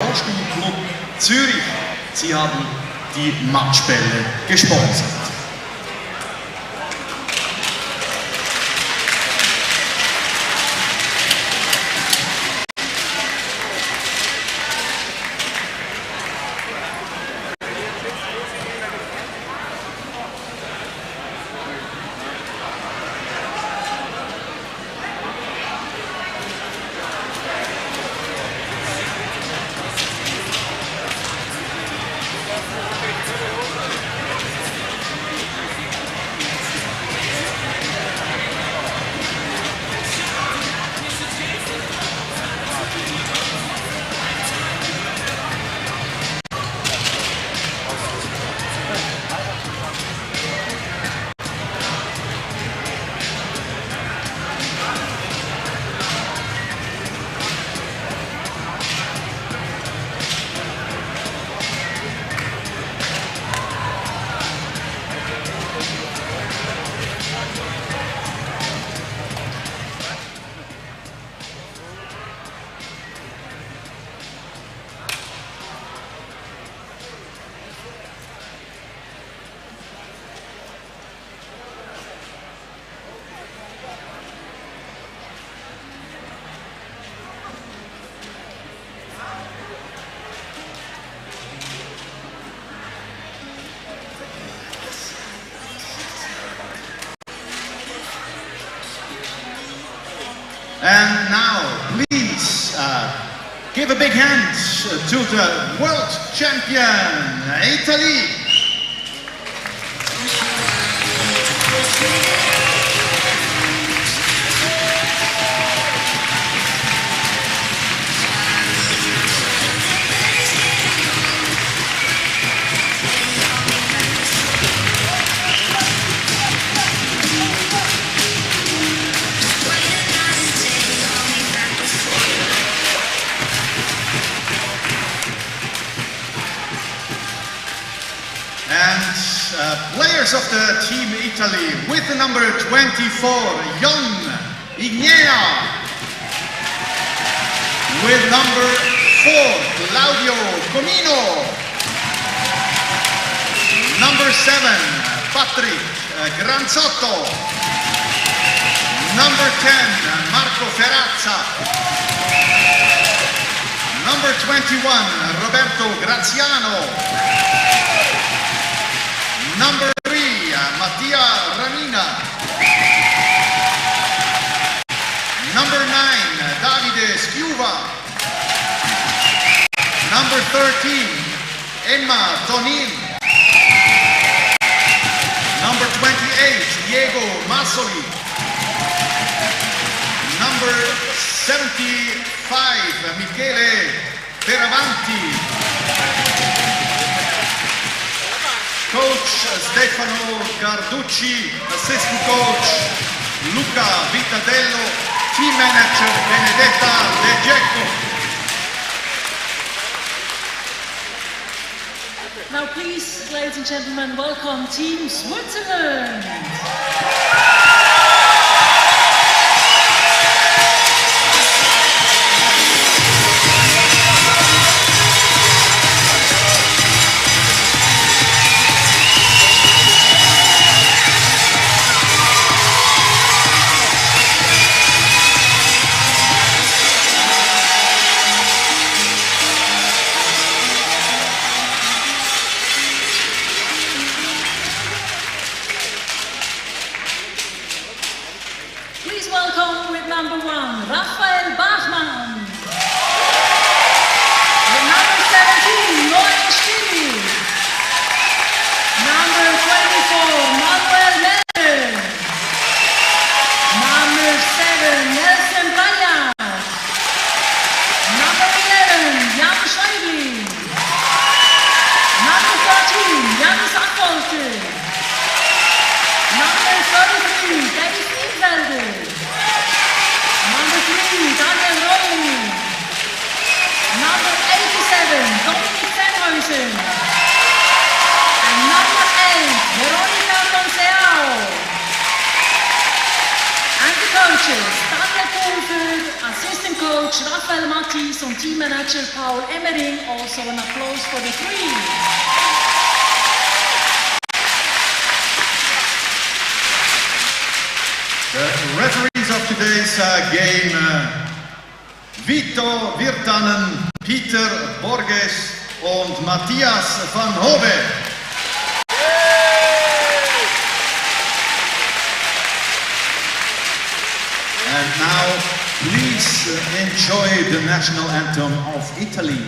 Rollstuhlclub Zürich. Sie haben die Matchbälle gesponsert. And now, please give a big hand to the world champion, Italy. Players of the Team Italy with the number 24, Jon Ignea. With number 4, Claudio Comino. Number 7, Patrick Granzotto. Number 10, Marco Ferrazza. Number 21, Roberto Graziano. Number 3, Mattia Ramina. Number 9, Davide Schiuva. Number 13, Emma Tonin. Number 28, Diego Massoli. Number 75, Michele Feravanti. Coach Stefano Carducci, assistant coach Luca Vitadello, team manager Benedetta De Gecco. Now please, ladies and gentlemen, welcome Team Switzerland. Number 1, Raphael Bachmann. With number 17, Lorenz Stili. Number 24, Manuel Mel. Number 7, Nelson Bryan. Number 11, Jan Scheibling. Number 14, Janis Akkolte. Number 33, David Stiefelde. Number 3, Daniel Rollin. Number 87, Dominic Sennhausen. And number 8, Veronica Conseao. And the coaches, Daniel Pulver, assistant coach Coach Raphael Mattis und Teammanager Paul Emmering. Also an applause for the three. The referees of today's game, Vito Virtanen, Peter Borges und Matthias van Hove. And now, please enjoy the national anthem of Italy.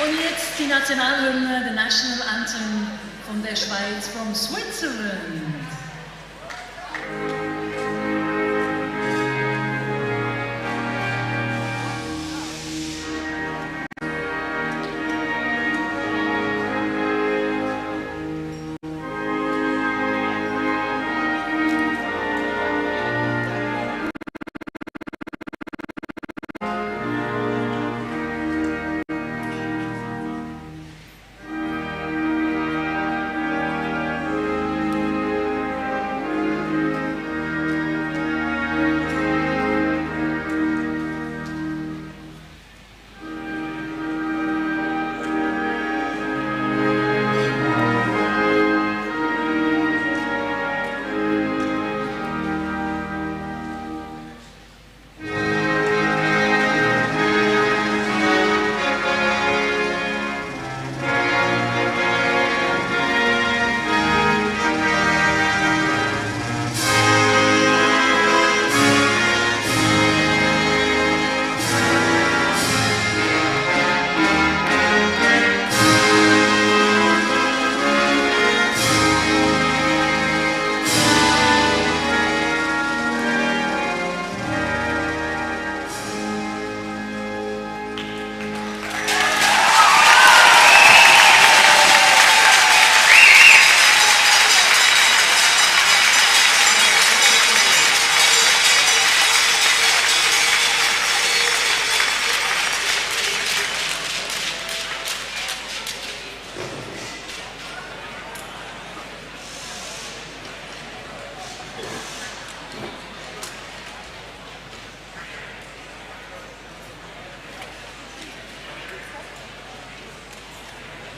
Und jetzt die Nationalhymne, the National Anthem von der Schweiz, from Switzerland.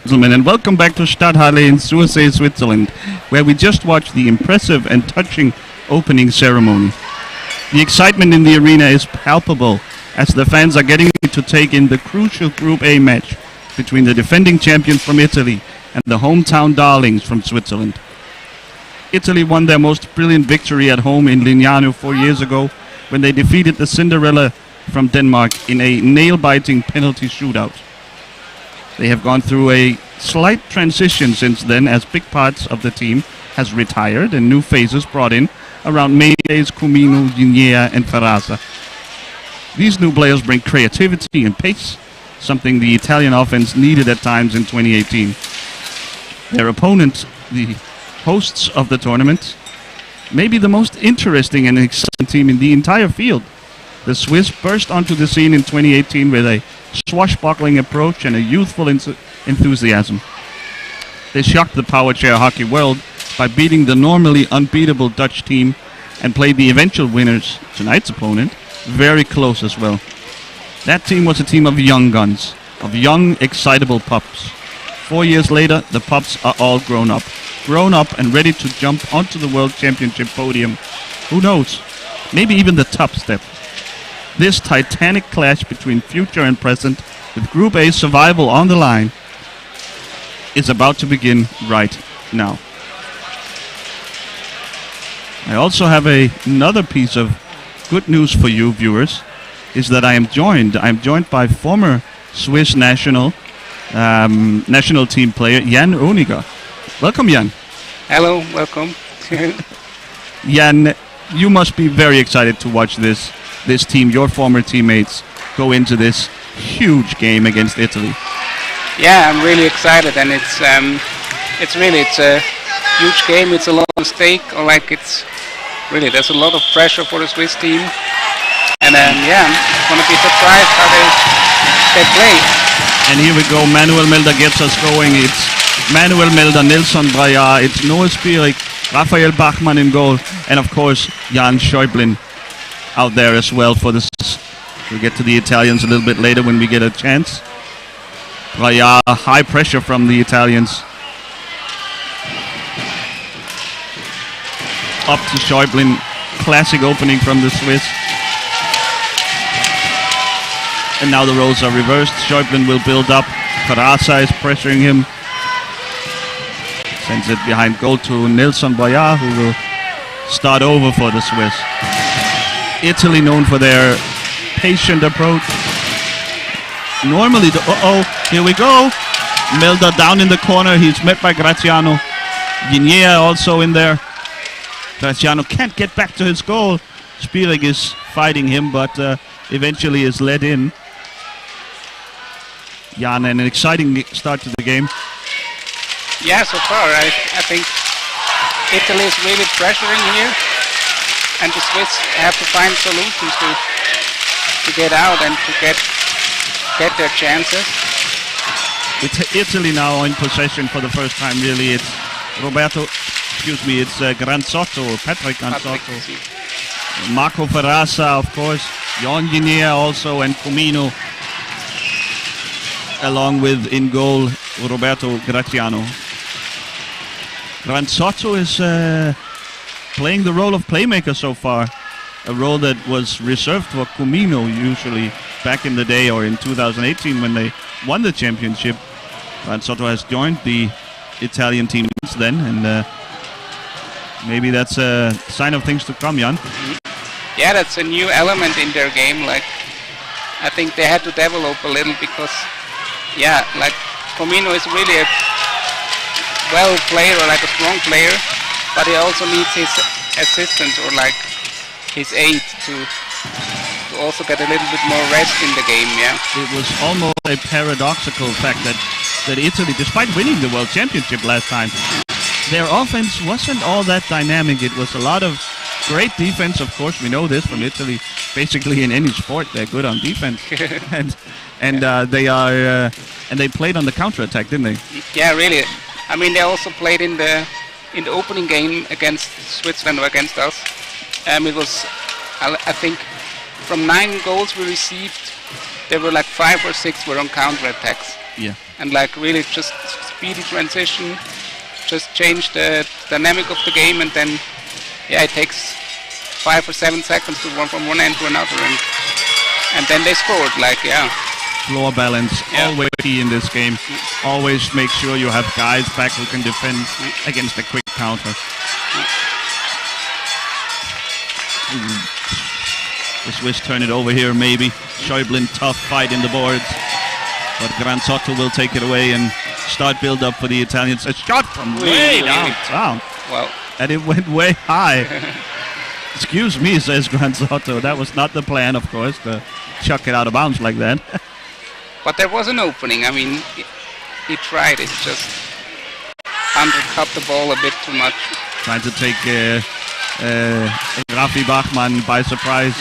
Gentlemen, and welcome back to Stadthalle in Sursee, Switzerland, where we just watched the impressive and touching opening ceremony. The excitement in the arena is palpable as the fans are getting to take in the crucial Group A match between the defending champions from Italy and the hometown darlings from Switzerland. Italy won their most brilliant victory at home in Lignano 4 years ago when they defeated the Cinderella from Denmark in a nail-biting penalty shootout. They have gone through a slight transition since then as big parts of the team has retired and new faces brought in, around Mendes, Comino, Guinea, and Ferraza. These new players bring creativity and pace, something the Italian offense needed at times in 2018. Their opponent, the hosts of the tournament, may be the most interesting and exciting team in the entire field. The Swiss burst onto the scene in 2018 with a swashbuckling approach and a youthful enthusiasm. They shocked the power chair hockey world by beating the normally unbeatable Dutch team and played the eventual winners, tonight's opponent, very close as well. That team was a team of young guns, of young, excitable pups. 4 years later, the pups are all grown up and ready to jump onto the World Championship podium. Who knows? Maybe even the top step. This titanic clash between future and present, with Group A survival on the line, is about to begin right now. I also have another piece of good news for you viewers, is that I'm joined by former Swiss national team player Jan Oniger. Welcome, Jan. Hello, welcome. Jan, you must be very excited to watch this team, your former teammates, go into this huge game against Italy. Yeah, I'm really excited, and it's a huge game. It's a lot of stake. There's a lot of pressure for the Swiss team, and I'm gonna be surprised how they play. And here we go. Manuel Melder gets us going. It's Manuel Melder, Nilsson Braillard, it's Noah Spirik, Raphael Bachmann in goal, and of course Jan Schäublin out there as well for this. We'll get to the Italians a little bit later when we get a chance. Braillard, high pressure from the Italians. Up to Schäublin, classic opening from the Swiss. And now the roles are reversed. Schäublin will build up. Ferraza is pressuring him. Sends it behind goal to Nilsson Braillard, who will start over for the Swiss. Italy known for their patient approach. Normally, here we go. Melder down in the corner. He's met by Graziano. Guinea also in there. Graziano can't get back to his goal. Spirik is fighting him, but eventually is led in. Jan, an exciting start to the game. Yeah, so far I think Italy is really pressuring here, and the Swiss have to find solutions to get out and to get their chances. It's Italy now in possession for the first time, really. It's Granzotto, Patrick Granzotto. Marco Ferraza, of course. Jon Guinea also, and Comino, along with in goal Roberto Graziano. Granzotto is playing the role of playmaker so far, a role that was reserved for Comino usually back in the day, or in 2018 when they won the championship. Granzotto has joined the Italian team since then, and maybe that's a sign of things to come, Jan. Yeah, that's a new element in their game. Like, I think they had to develop a little because, Comino is really a well player, or like a strong player, but he also needs his assistance or like his aid to also get a little bit more rest in the game. Yeah, it was almost a paradoxical fact that Italy, despite winning the World Championship last time, their offense wasn't all that dynamic. It was a lot of great defense. Of course, we know this from Italy. Basically, in any sport, they're good on defense, they played on the counterattack, didn't they? Yeah, really. I mean, they also played in the opening game against Switzerland or against us. It was, I think, from 9 goals we received, there were like 5 or 6 were on counterattacks. Yeah. And like really just speedy transition, just change the dynamic of the game, and then it takes 5 or 7 seconds to run from one end to another, and then they scored. Floor balance, always key in this game. Always make sure you have guys back who can defend against a quick counter. The Swiss turn it over here, maybe. Schäublin, tough fight in the boards, but Granzotto will take it away and start build up for the Italians. A shot from way downtown. Well, and it went way high. Excuse me, says Granzotto. That was not the plan, of course, to chuck it out of bounds like that. But there was an opening. I mean, he tried it, just undercut the ball a bit too much. Trying to take Rafi Bachmann by surprise.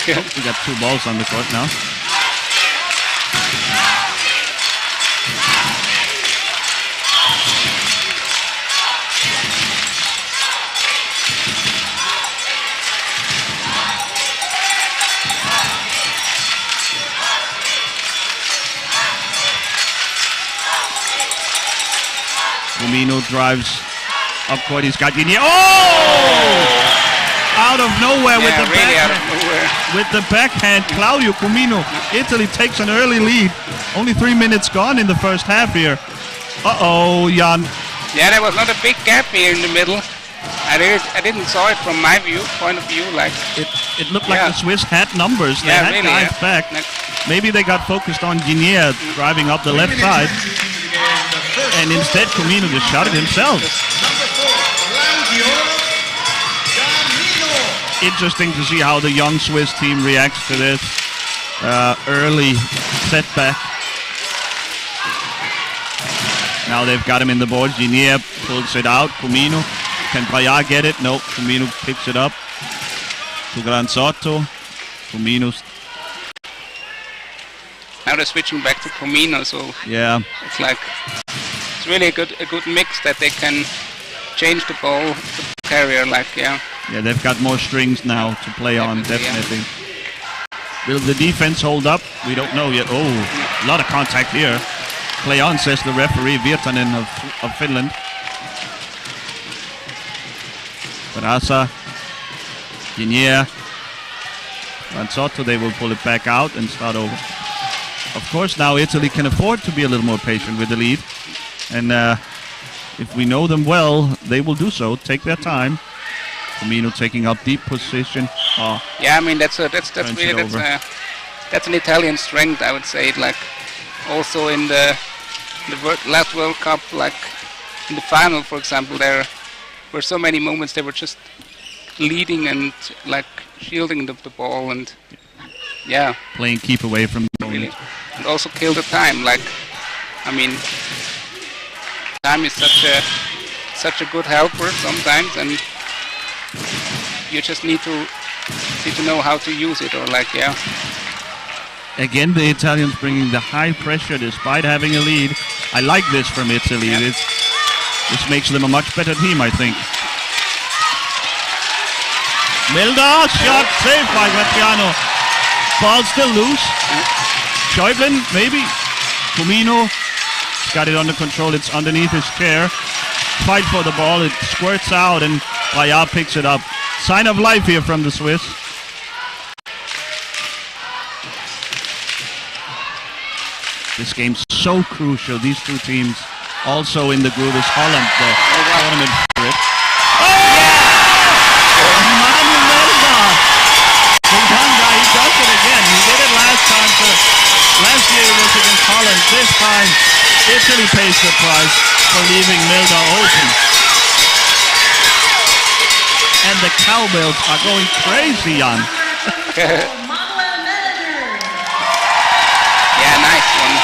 Yeah. Oh, we got 2 balls on the court now. Kumino drives up court. He's got Yinier. Oh! Out of nowhere with the really backhand. out of nowhere. With the backhand, Claudio Kumino. Italy takes an early lead. Only 3 minutes gone in the first half here. Uh-oh, Jan. Yeah, there was not a big gap here in the middle. I didn't saw it from my point of view. Like it looked like the Swiss had numbers. They had really, guys back. Maybe they got focused on Yinier driving up the left side. And instead, Kumino just shot it himself. Interesting to see how the young Swiss team reacts to this early setback. Now they've got him in the board. Yinier pulls it out. Kumino. Can Braillard get it? No. Kumino picks it up. To Granzotto. Kumino's. Now they're switching back to Kumino, so yeah, it's like it's really a good mix that they can change the ball, the carrier, like Yeah, they've got more strings now to play on, definitely. Yeah. Will the defense hold up? We don't know yet. Oh, a lot of contact here. Play on, says the referee, Virtanen of Finland. Barasa, Yinier, Granzotto, they will pull it back out and start over. Of course, now Italy can afford to be a little more patient with the lead. And if we know them well, they will do so. Take their time. Kumino taking up deep position. Oh, yeah, I mean that's really that's an Italian strength, I would say. Like also in the last World Cup, like in the final, for example, there were so many moments they were just leading and like shielding the ball and yeah, playing keep away from the ball. Really. And also kill the time. Like I mean, time is such a good helper sometimes, and you just need to know how to use it, or like Again, the Italians bringing the high pressure despite having a lead. I like this from Italy. Yeah. This makes them a much better team, I think. Milda, shot saved by Graziano. Ball still loose. Schäuble, maybe. Kumino got it under control. It's underneath his chair. Fight for the ball. It squirts out and Braillard picks it up. Sign of life here from the Swiss. This game's so crucial. These two teams also in the group is Holland, the tournament favorite. Manu Melba! The young guy, he does it again. He did it last time. Last year it was against Holland. This time, Italy pays the price for leaving Milda open. And the cowbells are going crazy, Jan. Yeah, nice one.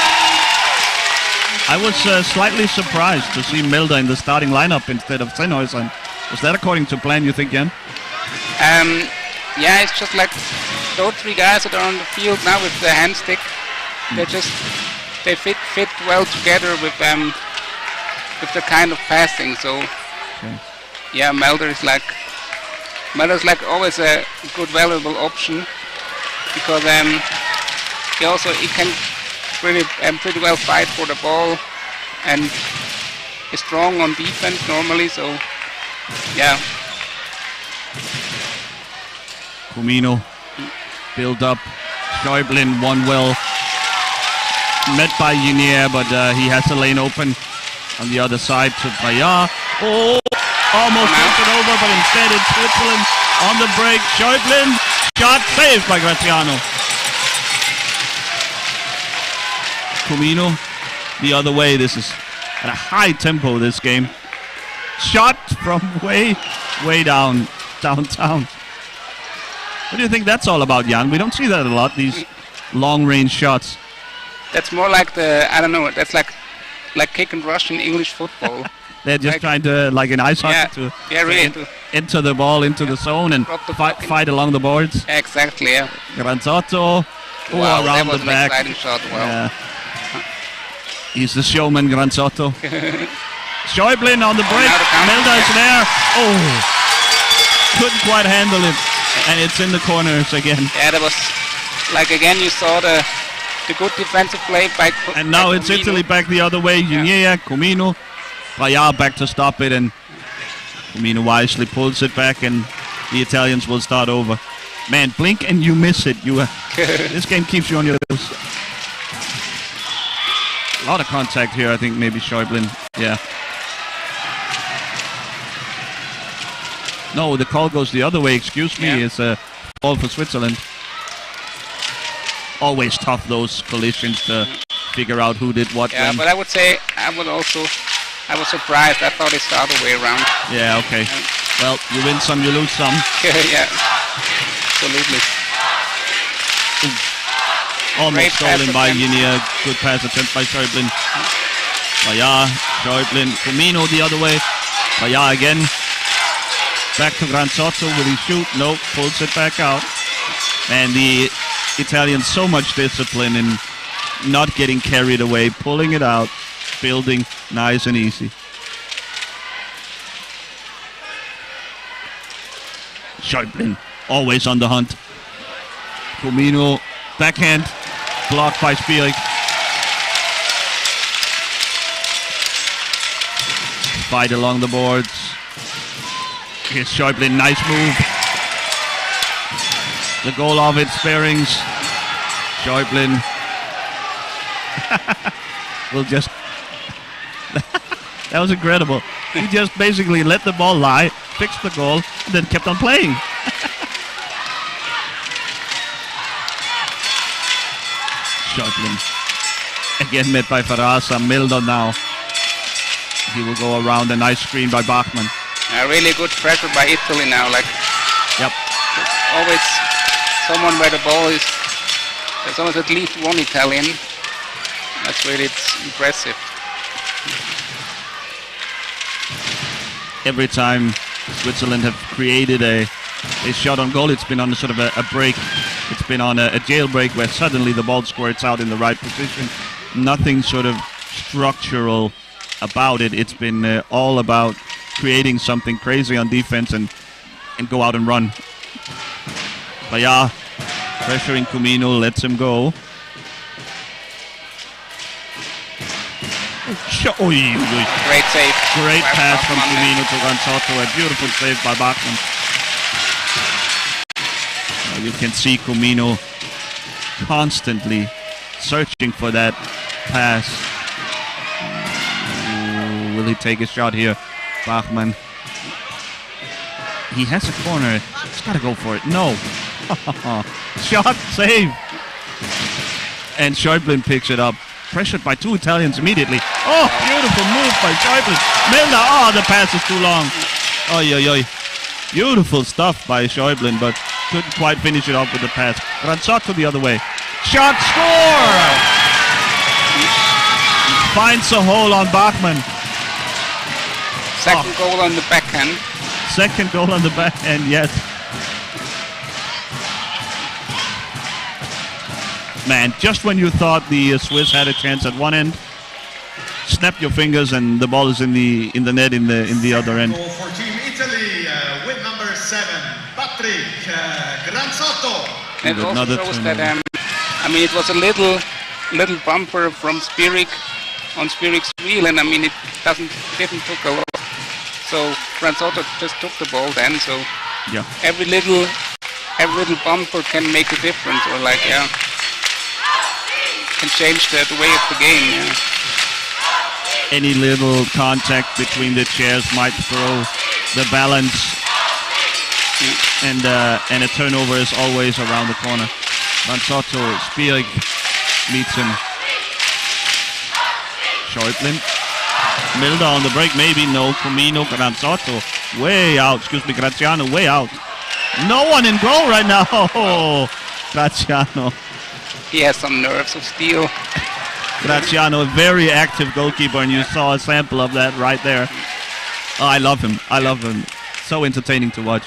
I was slightly surprised to see Milda in the starting lineup instead of Sennhäuser. Was that according to plan, you think, Jan? Yeah, it's just like those three guys that are on the field now with the hand stick. They fit well together with the kind of passing. So yeah, Melder's like always a good, valuable option because he can pretty well fight for the ball and is strong on defense normally. So yeah. Kumino build up. Schäuble won well. Met by Yinier, but he has a lane open on the other side to Braillard. Oh, almost knocked it over, but instead it's Switzerland on the break. Schäuble, shot saved by Graziano. Kumino the other way. This is at a high tempo, this game. Shot from way downtown. What do you think that's all about, Jan? We don't see that a lot, these long-range shots. That's more like I don't know, that's like kick and rush in English football. They're just trying to, like in ice hockey, really enter the ball into the zone and fight along the boards. Exactly, yeah. Granzotto, Wow, that around was the an back. exciting shot, wow. Yeah. He's the showman, Granzotto. Schäuble on the break. Milda is there. Oh, couldn't quite handle it. And it's in the corners again. Yeah, that was, like again, you saw the good defensive play by And now by it's Comino. Italy back the other way. Ginea, Comino. Payà back to stop it, and Comino wisely pulls it back, and the Italians will start over. Man, blink and you miss it. This game keeps you on your toes. A lot of contact here, I think maybe Schäuble. Yeah. No, the call goes the other way. Excuse me. Yeah. It's a ball for Switzerland. Always tough, those collisions, to figure out who did what. Yeah, when. but I would say I was surprised. I thought it's the other way around. Yeah, okay. Well, you win some, you lose some. Yeah, absolutely. Almost Great pass stolen by attempt. Ginea. Good pass attempt by Schäuble. Payà, Schäuble, Comino the other way. Payà again. Back to Granzotto. Will he shoot? Nope. Pulls it back out. And the Italians, so much discipline in not getting carried away, pulling it out, building nice and easy. Schäuble, always on the hunt. Comino, backhand, blocked by Spierig. Fight along the boards. Here's Schäuble, nice move. The goal of its bearings. Schäuble will just... That was incredible. He just basically let the ball lie, fixed the goal, and then kept on playing. Schäuble. Again met by Ferrasa. Milda now. He will go around, a nice screen by Bachmann. Really good pressure by Italy now. Like, Yep. always someone where the ball is. There's always at least one Italian. That's really impressive. Every time Switzerland have created a shot on goal, it's been on a sort of a break. It's been on a jailbreak where suddenly the ball squirts out in the right position. Nothing sort of structural about it. It's been all about creating something crazy on defense and go out and run. Payà pressuring Comino, lets him go. Great save. Great by pass from Bachmann. Comino to Granzotto. A beautiful save by Bachmann. You can see Comino constantly searching for that pass. Ooh, will he take a shot here? Bachmann. He has a corner. He's got to go for it. No. Shot, save. And Schäuble picks it up. Pressured by two Italians immediately. Oh, beautiful move by Schäuble. Milda, oh, the pass is too long. Oy, oy, oy. Beautiful stuff by Schäuble, but couldn't quite finish it off with the pass. Granzotto the other way. Shot, score! Finds a hole on Bachmann. Second goal on the backhand. Second goal on the backhand, yes. Man, just when you thought the Swiss had a chance at one end, snap your fingers and the ball is in the net in the other end. Goal for Team Italy, win number 7, Patrick Granzotto. And it also Another shows turnover. that I mean, it was a little bumper from Spierig on Spierig's wheel, and I mean it didn't took a lot. So Granzotto just took the ball then. So Yeah. every little bumper can make a difference, or like can change the way of the game. Yeah. Any little contact between the chairs might throw the balance, and a turnover is always around the corner. Granzotto, Spierig meets him. Schäuble. Milda on the break, maybe no. Comino, Granzotto way out. Excuse me, Graziano way out. No one in goal right now. Oh, Graziano. He has some nerves of steel. Graziano, a very active goalkeeper, and you saw a sample of that right there. Oh, I love him. I love him. So entertaining to watch.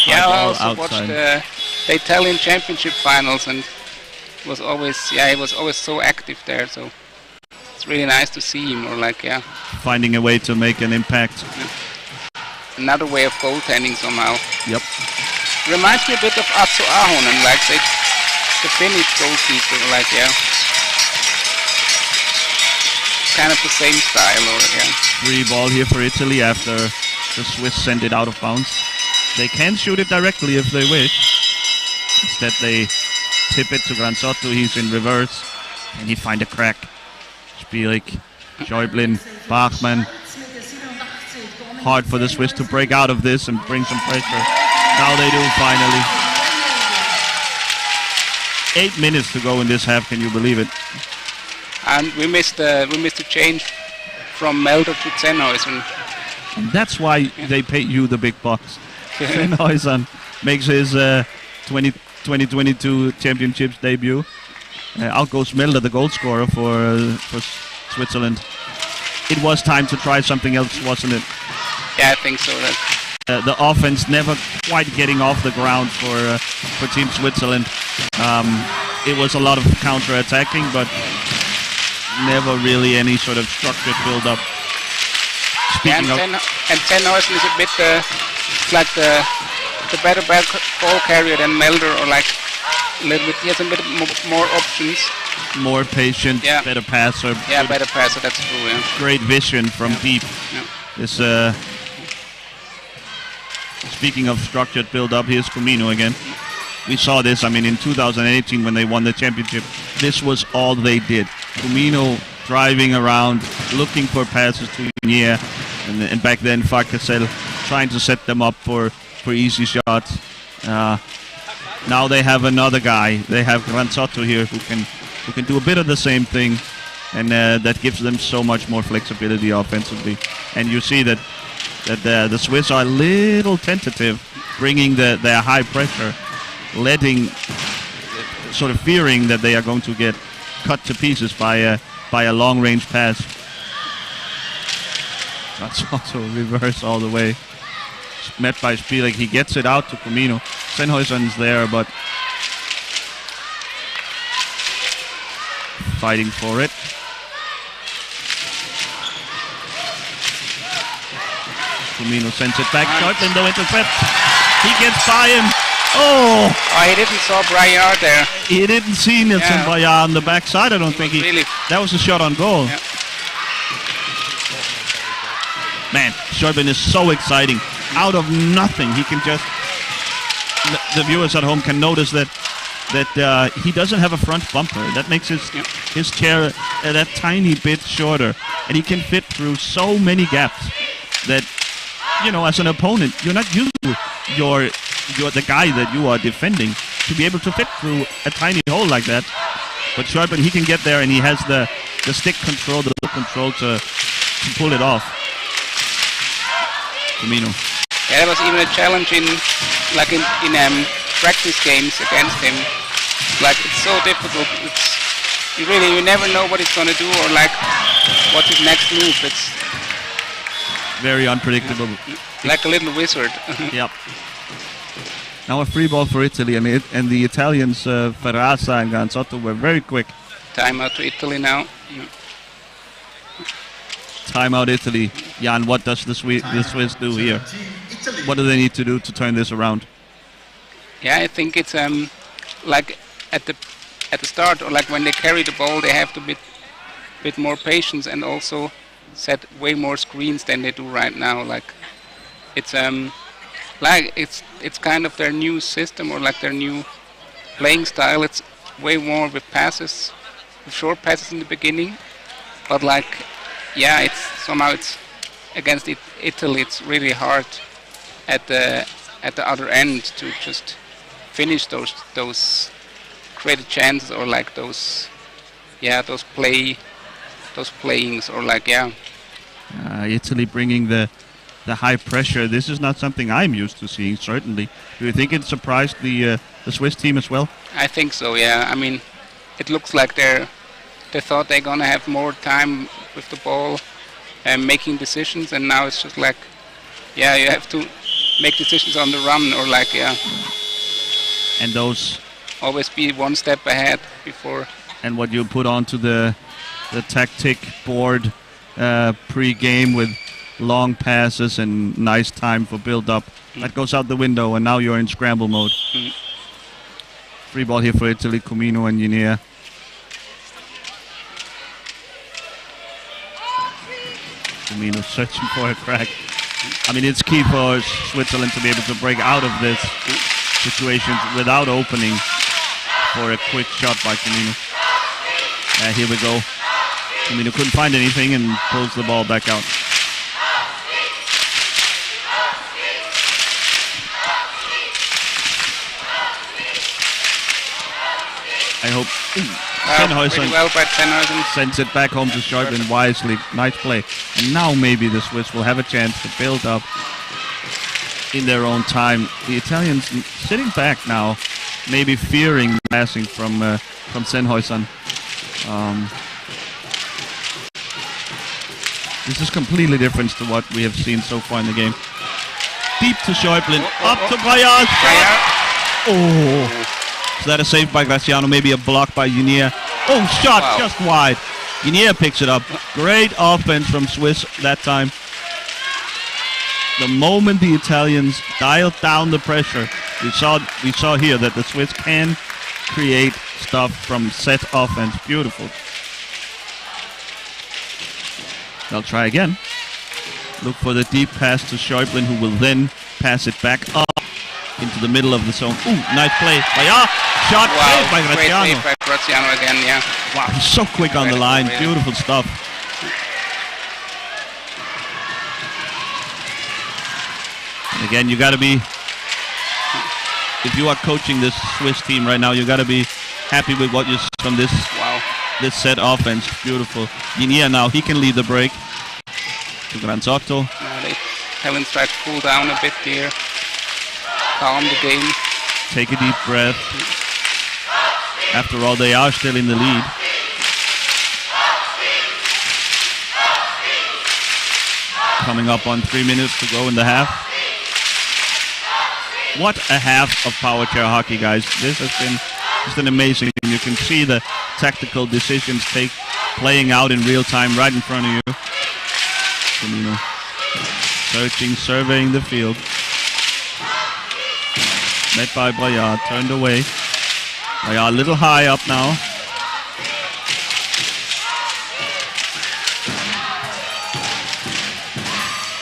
Yeah, I Like also watched the Italian Championship finals, and he was always so active there. So it's really nice to see him, or like, yeah, finding a way to make an impact. yeah. Another way of goaltending somehow. Yep. Reminds me a bit of Atso Ahonen, like the Finnish goalkeeper, like, yeah. Kind of the same style, or yeah. Free ball here for Italy after the Swiss send it out of bounds. They can shoot it directly if they wish. Instead they tip it to Granzotto. He's in reverse, and he find a crack. Spielik, Schäublin, Bachmann. Hard for the Swiss to break out of this and bring some pressure. Now they do finally. 8 minutes to go in this half. Can you believe it? And we missed the change from Melder to Zenhuisen. And that's why they pay you the big bucks. Zenhuisen makes his 2022 championships debut. Out goes Melder, the goal scorer for Switzerland. It was time to try something else, wasn't it? Yeah, I think so. The offense never quite getting off the ground for Team Switzerland. It was a lot of counter-attacking, but never really any sort of structured build-up. And Zenhuisen is a bit like the better ball carrier than Melder, or like a little bit. He has a bit more options. More patient, yeah. Better passer. Yeah, better passer. That's true. Yeah. Great vision from deep. Yeah. This. Speaking of structured build-up, here's Comino again. We saw this, I mean, in 2018 when they won the championship. This was all they did. Comino driving around, looking for passes to Unier, and back then Farkasel trying to set them up for easy shots. Now they have another guy. They have Granzotto here who can do a bit of the same thing, and that gives them so much more flexibility offensively. And you see that the Swiss are a little tentative, bringing their high pressure, sort of fearing that they are going to get cut to pieces by a long-range pass. That's also reverse all the way. Met by Spielik, he gets it out to Comino. Zenhuisen's there, but fighting for it. Comino sends it back. Schäublin though intercepts. He gets by him. Oh! He didn't saw Braillard there. He didn't see Nilsson Braillard on the backside. I don't think really. That was a shot on goal. Yeah. Man, Schäublin is so exciting. Out of nothing, he can just. The viewers at home can notice that he doesn't have a front bumper. That makes his chair that tiny bit shorter, and he can fit through so many gaps that, you know, as an opponent, you're not used to you're the guy that you are defending to be able to fit through a tiny hole like that. But Schäublin, he can get there, and he has the stick control, the look control to pull it off. Comino. Yeah, there was even a challenge in practice games against him. Like, it's so difficult. You never know what he's gonna do, or like what's his next move. It's very unpredictable. Like a little wizard. Yep. Now a free ball for Italy, and the Italians, Ferrasa and Granzotto, were very quick. Timeout to Italy now. Timeout Italy. Jan, what does the Swiss do here? What do they need to do to turn this around? Yeah, I think it's like at the start, or like when they carry the ball, they have to bit more patience, and also set way more screens than they do right now. Like it's kind of their new system, or like their new playing style. It's way more with passes, with short passes in the beginning, but like, yeah, it's against Italy. It's really hard at the other end to just finish those created chances, or like those playings, or like, yeah. Italy bringing the high pressure. This is not something I'm used to seeing, certainly. Do you think it surprised the Swiss team as well? I think so, yeah. I mean, it looks like they thought they're gonna have more time with the ball and making decisions, and now it's just like, yeah, you have to make decisions on the run, or like, yeah. And those always be one step ahead before. And what you put onto the tactic board pre-game with long passes and nice time for build-up, that goes out the window, and now you're in scramble mode. Free ball here for Italy, Comino and Guinea. Comino searching for a crack. I mean, it's key for Switzerland to be able to break out of this situation without opening for a quick shot by Comino. Here we go. Comino couldn't find anything and pulls the ball back out. I hope pretty well by Sennhuysen sends it back home to Schäuble wisely. Nice play. And now maybe the Swiss will have a chance to build up in their own time. The Italians sitting back now, maybe fearing passing from Sennhuysen. This is completely different to what we have seen so far in the game. Deep to Schäuble, up to Bayard. Oh. Is that a save by Graziano? Maybe a block by Guinea. Oh, shot just wide. Guinea picks it up. Great offense from Swiss that time. The moment the Italians dialed down the pressure, we saw here that the Swiss can create stuff from set offense. Beautiful. They'll try again. Look for the deep pass to Schäuble, who will then pass it back up into the middle of the zone. Ooh, nice play. Shot saved by Graziano. Great save by Graziano again, yeah. Wow, he's so quick on the line. Really. Beautiful stuff. And again, you got to be, if you are coaching this Swiss team right now, you got to be happy with what you see from this set offense. Beautiful. Guinea now, he can lead the break. To Granzotto. The Italians try to cool down a bit here. Calm the game. Take a deep breath. After all, they are still in the lead. Coming up on 3 minutes to go in the half. What a half of power chair hockey, guys. This has been just an amazing thing. You can see the tactical decisions playing out in real time right in front of you. Comino searching, surveying the field. Met by Bayard, turned away. Bayard a little high up now.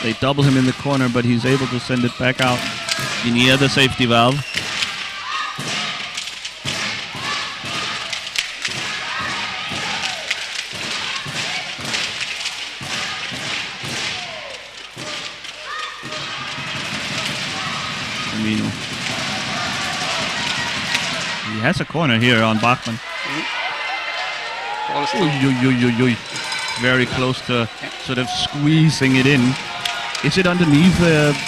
They double him in the corner, but he's able to send it back out. Near the safety valve. Comino. He has a corner here on Bachmann. Very close to sort of squeezing it in. Is it underneath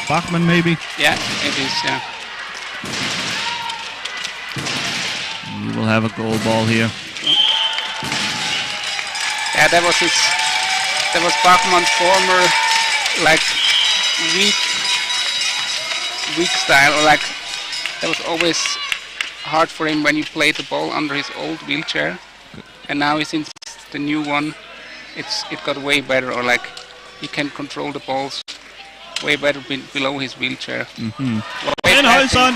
Bachmann maybe? Yeah, it is, yeah. We will have a goal ball here. Yeah, that was Bachmann's former, like, weak style, or like, that was always hard for him when he played the ball under his old wheelchair. And now since the new one, it got way better, or like, he can control the balls way better below his wheelchair. Sennhuysen!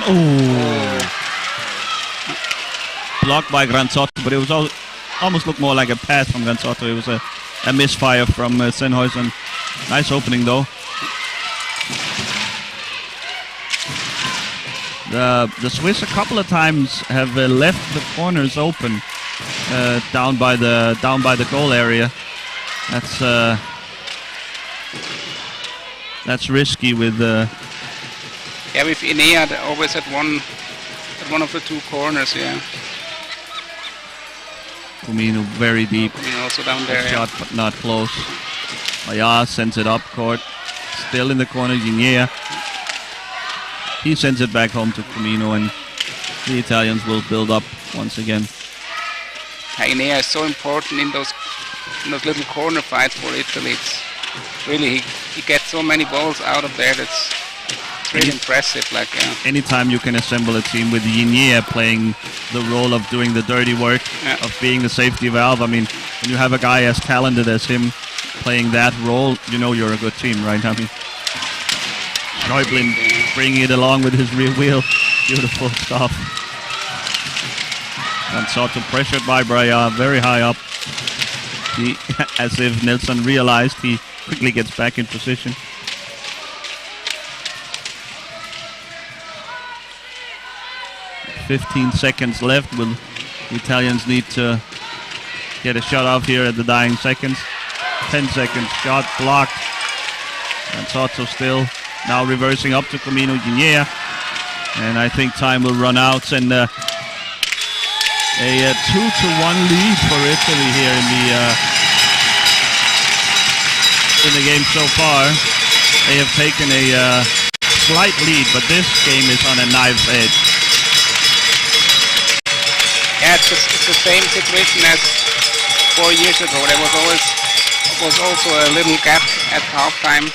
Blocked by Granzotto, but it was almost looked more like a pass from Granzotto. It was a misfire from Sennhuysen. Nice opening though. The Swiss a couple of times have left the corners open down by the goal area. That's risky with yeah, with Enea they always at one of the two corners, yeah. Comino very deep. Comino also down there, shot, but not close. Maya sends it up court. still in the corner, Guinea. He sends it back home to Comino, and the Italians will build up once again. Guinea is so important in those little corner fights for Italy. It's really, he gets so many balls out of there. That's really impressive. Anytime you can assemble a team with Guinea playing the role of doing the dirty work, of being the safety valve. I mean, when you have a guy as talented as him playing that role, you know you're a good team, right? I mean, Schäuble bringing it along with his rear wheel. Beautiful stuff. And Soto pressured by Braillard very high up. As if Nelson realized, he quickly gets back in position. "15 seconds left. Will the Italians need to get a shot off here at the dying seconds? 10 seconds. Shot blocked. And Soto still now reversing up to Comino Guinea. And I think time will run out. And a 2-1 lead for Italy here in the game so far. They have taken a slight lead, but this game is on a knife's edge. Yeah, it's the same situation as 4 years ago. There was also a little gap at halftime,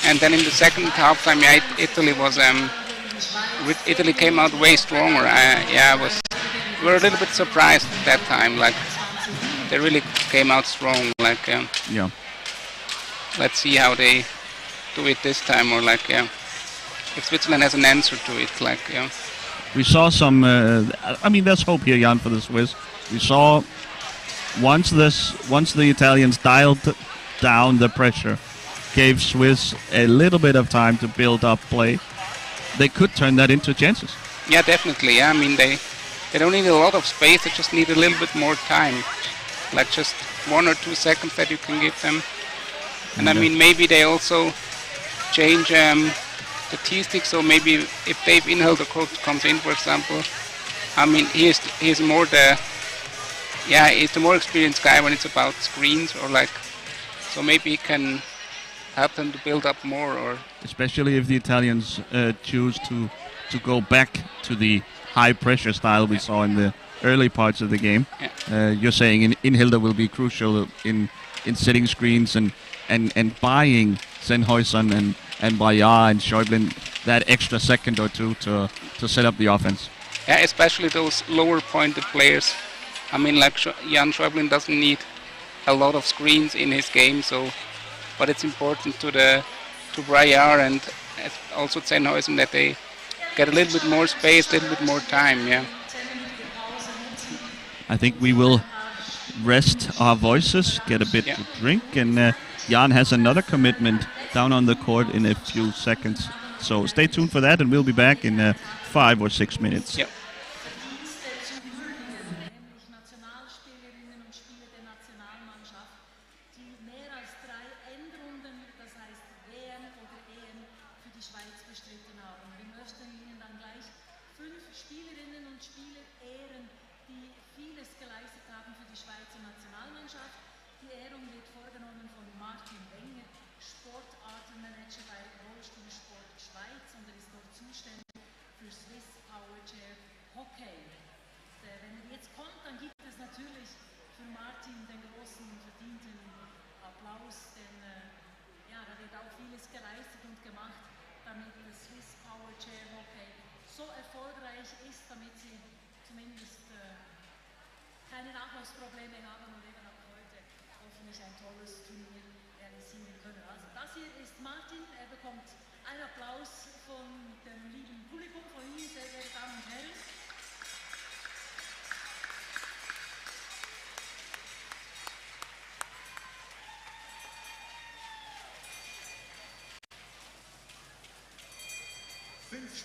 and then in the second halftime, Italy came out way stronger. We were a little bit surprised at that time. Like, they really came out strong. Let's see how they do it this time, or if Switzerland has an answer to it. We saw some. I mean, there's hope here, Jan, for the Swiss. We saw once the Italians dialed down the pressure, gave Swiss a little bit of time to build up play, they could turn that into chances. Yeah, definitely. Yeah, I mean they don't need a lot of space. They just need a little bit more time, like just 1 or 2 seconds that you can give them. And I mean, maybe they also change the T-stick, so maybe if Dave Inhel, the coach, comes in, for example, I mean, he's more he's the more experienced guy when it's about screens, or so maybe he can help them to build up more, or especially if the Italians choose to go back to the high pressure style we saw in the early parts of the game. You're saying Inhilda will be crucial in setting screens and buying Sennhäusen and Braillard and Schäuble that extra second or two to set up the offense. Yeah, especially those lower pointed players. I mean, Jan Schäuble doesn't need a lot of screens in his game, but it's important to Braillard and also Sennhäusen that they get a little bit more space, a little bit more time. Yeah. I think we will rest our voices, get a bit to drink, and Jan has another commitment down on the court in a few seconds. So stay tuned for that, and we'll be back in 5 or 6 minutes. Yep.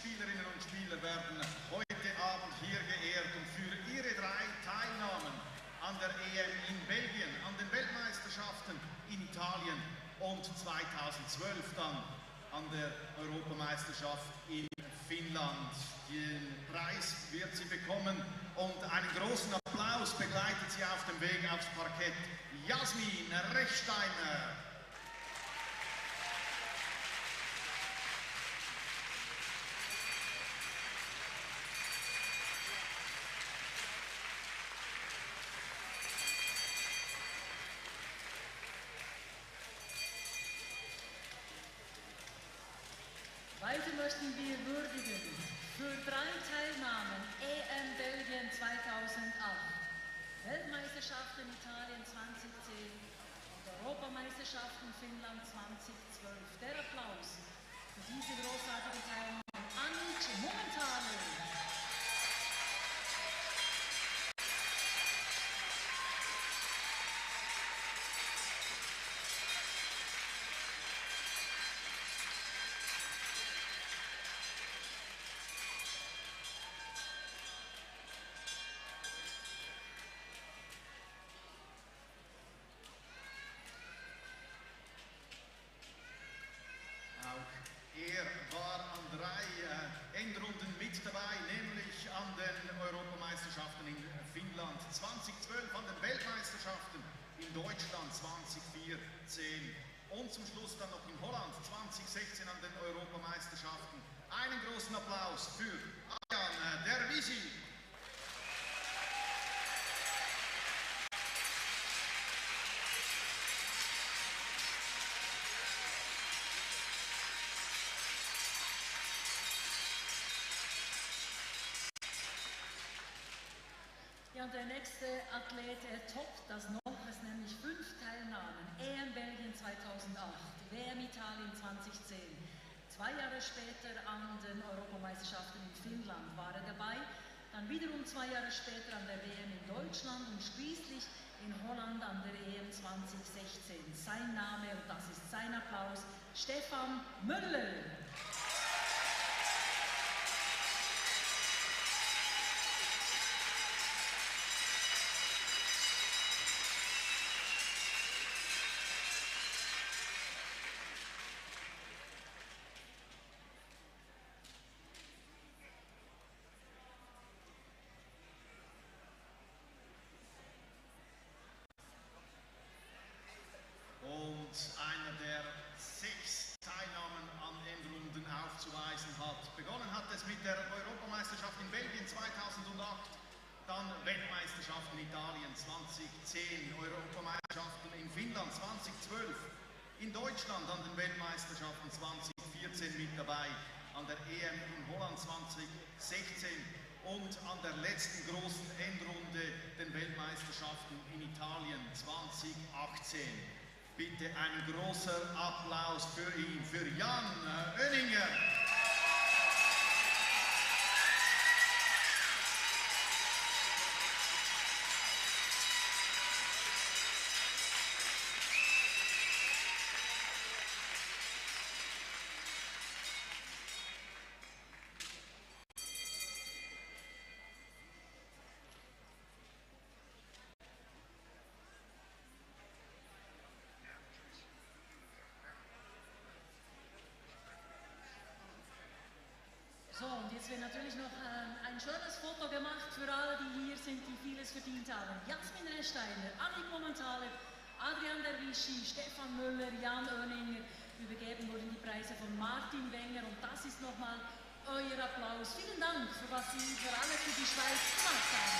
Spielerinnen und Spieler werden heute Abend hier geehrt und für ihre 3 Teilnahmen an der EM in Belgien, an den Weltmeisterschaften in Italien und 2012 dann an der Europameisterschaft in Finnland. Den Preis wird sie bekommen und einen großen Applaus begleitet sie auf dem Weg aufs Parkett Jasmin Rechsteiner. Heute möchten wir würdigen für 3 Teilnahmen EM Belgien 2008, Weltmeisterschaften Italien 2010 und Europameisterschaften Finnland 2012. Der Applaus für diese großartige Teilnahme an Momentane. Er war an 3 Endrunden mit dabei, nämlich an den Europameisterschaften in Finnland 2012, an den Weltmeisterschaften in Deutschland 2014 und zum Schluss dann noch in Holland 2016 an den Europameisterschaften. Einen großen Applaus für Adrian Dervisi. Ja, und der nächste Athlet, er toppt das noch, es nämlich 5 Teilnahmen. EM Belgien 2008, WM Italien 2010. 2 Jahre später an den Europameisterschaften in Finnland war er dabei. Dann wiederum 2 Jahre später an der WM in Deutschland und schließlich in Holland an der EM 2016. Sein Name, und das ist sein Applaus, Stefan Müller. Und einer, der 6 Teilnahmen an Endrunden aufzuweisen hat. Begonnen hat es mit der Europameisterschaft in Belgien 2008, dann Weltmeisterschaften in Italien 2010, Europameisterschaften in Finnland 2012, in Deutschland an den Weltmeisterschaften 2014 mit dabei, an der EM in Holland 2016 und an der letzten großen Endrunde, den Weltmeisterschaften in Italien 2018. Bitte ein großer Applaus für ihn, für Jan Oenninger. So, und jetzt wird natürlich noch ein schönes Foto gemacht für alle, die hier sind, die vieles verdient haben. Jasmin Resteiner, Annik Momenthaler, Adrian Dervisi, Stefan Müller, Jan Oenninger. Übergeben wurden die Preise von Martin Wenger und das ist nochmal euer Applaus. Vielen Dank für was Sie für alles für die Schweiz gemacht haben.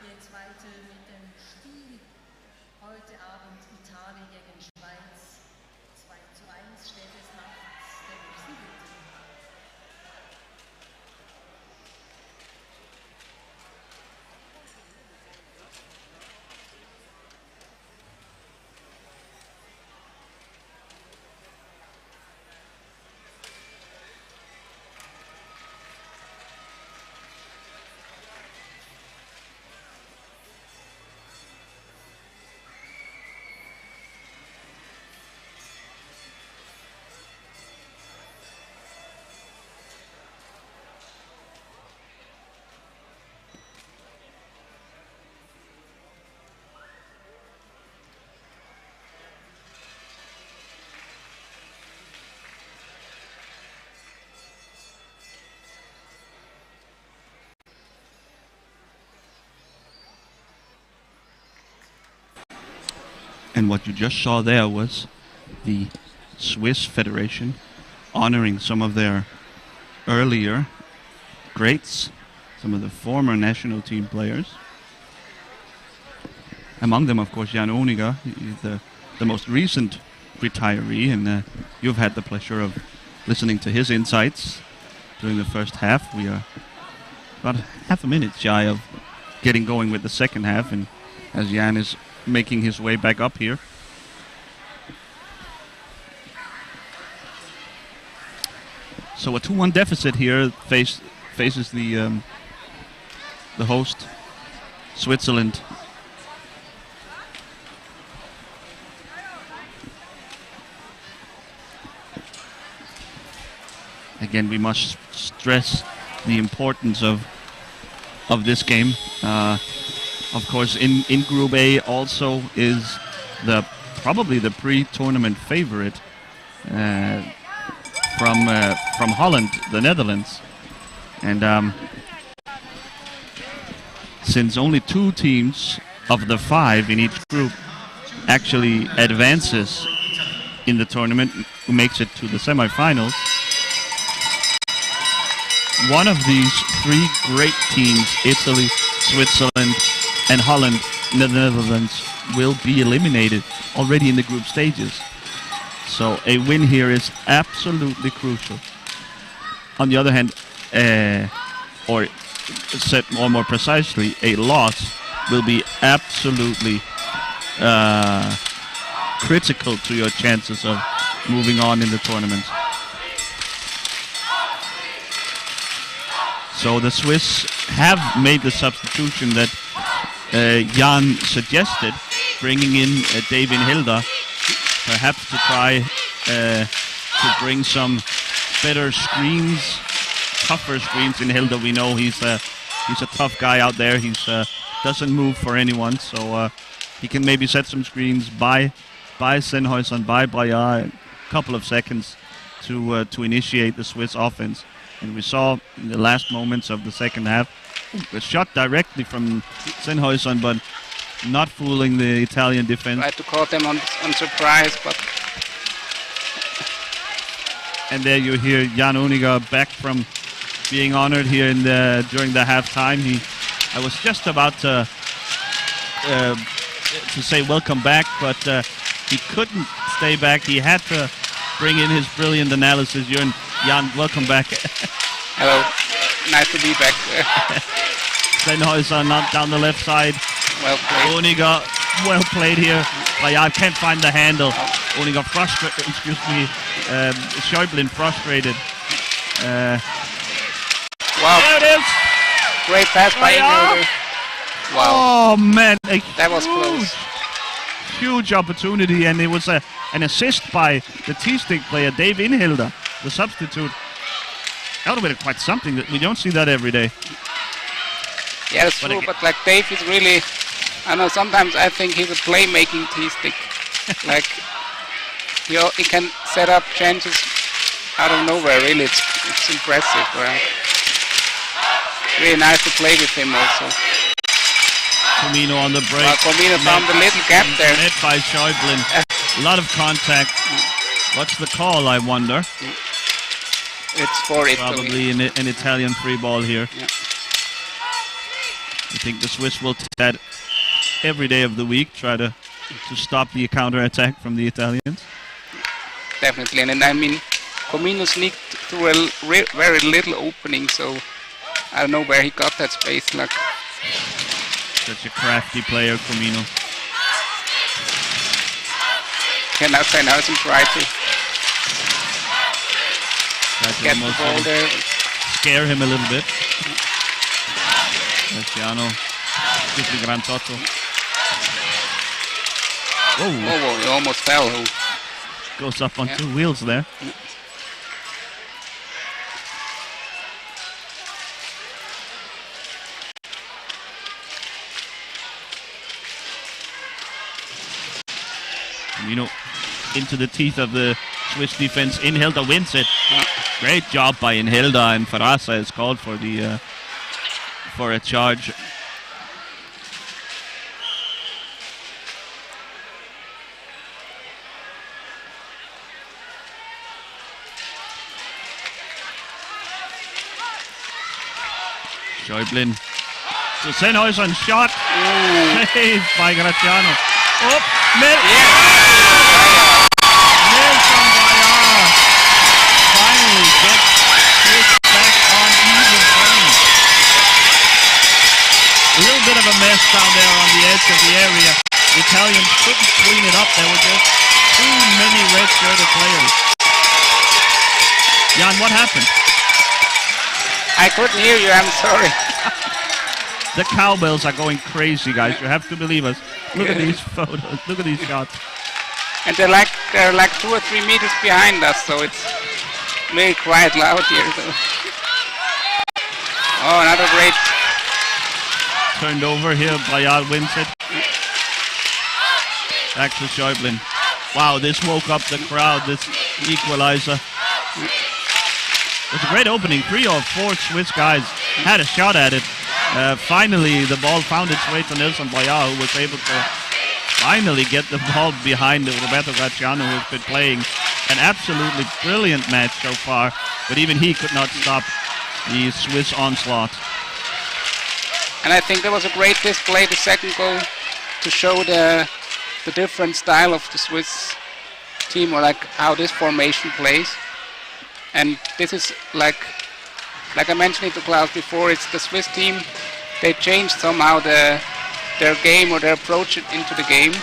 Jetzt weiter mit dem Spiel. Heute Abend Italien gegen Schweiz. 2:1 steht es nach And what you just saw there was the Swiss Federation honoring some of their earlier greats, some of the former national team players. Among them, of course, Jan Oniger, the most recent retiree, and you've had the pleasure of listening to his insights during the first half. We are about half a minute shy of getting going with the second half, and as Jan is making his way back up here. So a 2-1 deficit here faces the host, Switzerland. Again, we must stress the importance of this game. Of course, in Group A also is probably the pre-tournament favorite from Holland, the Netherlands, and since only 2 teams of the 5 in each group actually advances in the tournament, who makes it to the semifinals. One of these 3 great teams, Italy, Switzerland, and Holland, the Netherlands, will be eliminated already in the group stages. So a win here is absolutely crucial. On the other hand, or said more precisely, a loss will be absolutely critical to your chances of moving on in the tournament. So the Swiss have made the substitution that Jan suggested, bringing in David Hilda, perhaps to try to bring some better screens, tougher screens in Hilda. We know he's a tough guy out there. He doesn't move for anyone, so he can maybe set some screens by Sennhuysen, by Braillard, a couple of seconds to initiate the Swiss offense. And we saw in the last moments of the second half a shot directly from Sennhuysen, but not fooling the Italian defense. Tried to caught them on surprise, but... And there you hear Jan Oniger back from being honored here during the halftime. I was just about to say welcome back, but he couldn't stay back. He had to bring in his brilliant analysis. Jan, welcome back. Hello, nice to be back. Sennhuysen down the left side. Well played. Oniger, well played here. Braillard can't find the handle. Oniger frustrated, Schäublin frustrated. Wow. There it is! Great pass by Oniger. Wow. Oh man, That was close. Huge opportunity, and it was an assist by the T-stick player, Dave Inhilda, the substitute. That would have been quite something. That we don't see that every day. Yeah, that's true, but like Dave is really, I know sometimes I think he's a playmaking T-stick. Like, he can set up chances out of nowhere, really. It's impressive. Really nice to play with him also. Comino on the break. Comino found the little gap there. Net by Schäublin. A lot of contact. What's the call, I wonder? It's for Italy. Probably an Italian free ball here. Yeah. I think the Swiss will take that every day of the week, try to stop the counter-attack from the Italians. Definitely, and I mean, Comino sneaked through a very little opening, so I don't know where he got that space. Like, such a crafty player, Comino. Can now Sennhuysen try to get the ball there. Scare him a little bit. Graziano, quickly Grantotto. Oh, he almost fell. Goes up on 2 wheels there. Into the teeth of the Swiss defense. Inhilda wins it. Great job by Inhilda, and Farasa is called for a charge. Schäublin. So Sennhäuser shot. Saved by Graziano. Oh, Nelson Bayard finally gets this back on even plane. A little bit of a mess down there on the edge of the area. The Italians couldn't clean it up. There were just too many red-shirted players. Jan, what happened? I couldn't hear you, I'm sorry. The cowbells are going crazy, guys. You have to believe us. Look at these photos. Look at these shots. And they're like 2 or 3 meters behind us, so it's very quiet loud here. So. Oh, another great. Turned over here. Bayard wins it. Back to Schäublin. Wow, this woke up the crowd, this equalizer. It was a great opening. 3 or 4 Swiss guys had a shot at it. Finally, the ball found its way to Nelson Bayard, who was able to finally get the ball behind Roberto Graziano, who's been playing an absolutely brilliant match so far. But even he could not stop the Swiss onslaught. And I think there was a great display, the second goal, to show the different style of the Swiss team, or like how this formation plays. And this is like I mentioned it to Klaus before, it's the Swiss team. They changed somehow their game or their approach into the game,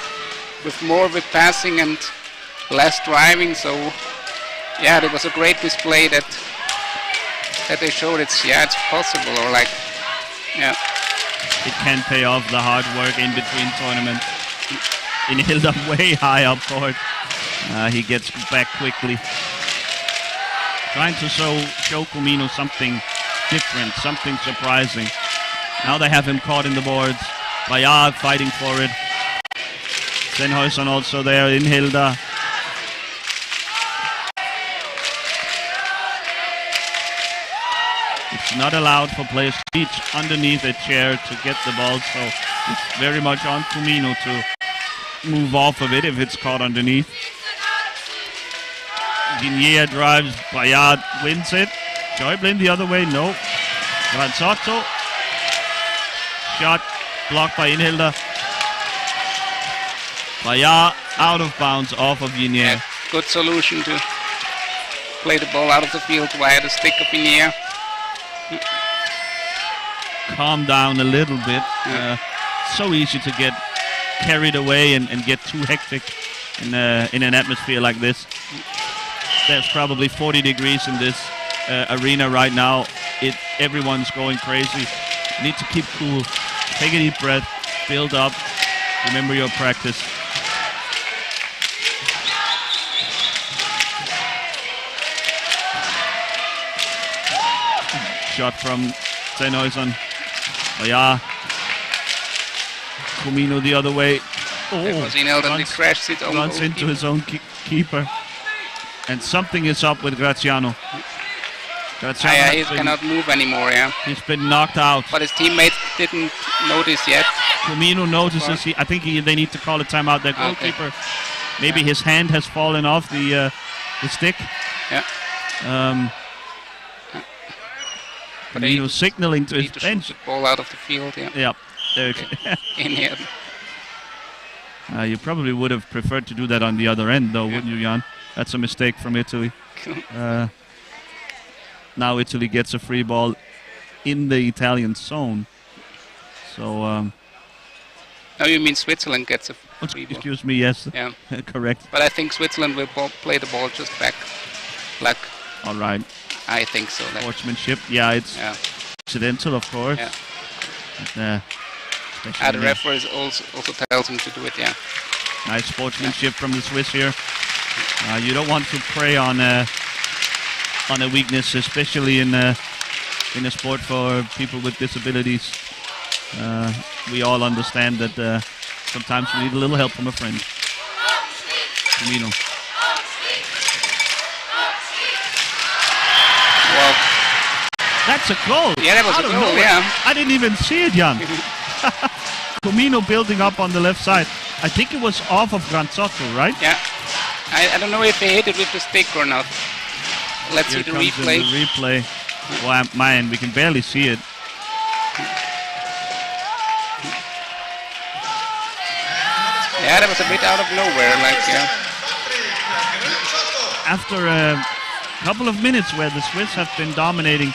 with more with passing and less driving. So yeah, it was a great display that they showed it's possible, or like it can pay off the hard work in between tournaments. In Hilda way high up court. He gets back quickly. Trying to show Comino something different, something surprising. Now they have him caught in the boards. Bayard fighting for it. Sennhäuser also there in Hilda. It's not allowed for players to reach underneath a chair to get the ball, so it's very much on Comino to move off of it if it's caught underneath. Guinier drives, Bayard wins it. Schäublin the other way, no. Granzotto. Shot blocked by Inhilda. Bayard out of bounds off of Guinier. Yeah, good solution to play the ball out of the field via the stick of Guinier. Calm down a little bit. So easy to get carried away and get too hectic in an atmosphere like this. There's probably 40 degrees in this arena right now. Everyone's going crazy. You need to keep cool. Take a deep breath. Build up. Remember your practice. Shot from Sennhäuser. Bayard. Comino the other way. Runs into his own keeper. And something is up with Graziano. He cannot move anymore, He's been knocked out. But his teammates didn't notice yet. Comino notices. I think they need to call a timeout. Their goalkeeper, maybe his hand has fallen off the stick. Yeah. Comino signaling to his bench. Shoot the ball out of the field, Yeah. There in here. You probably would have preferred to do that on the other end, though, wouldn't you, Jan? That's a mistake from Italy. Now Italy gets a free ball in the Italian zone. So. Oh, you mean Switzerland gets a free ball? Excuse me, yes. Yeah. Correct. But I think Switzerland will play the ball just back. All right. I think so. Sportsmanship, it's accidental, of course. Yeah. But, the referee also tells him to do it, Nice sportsmanship from the Swiss here. You don't want to prey on a weakness, especially in a sport for people with disabilities. We all understand that sometimes we need a little help from a friend. Comino. Well, that's a goal. Yeah, that was a goal, I didn't even see it, Jan. Comino building up on the left side. I think it was off of Granzotto, right? Yeah. I don't know if he hit it with the stick or not. Let's see the replay. The replay. Well, man, we can barely see it. Yeah, that was a bit out of nowhere, like, yeah. After a couple of minutes where the Swiss have been dominating,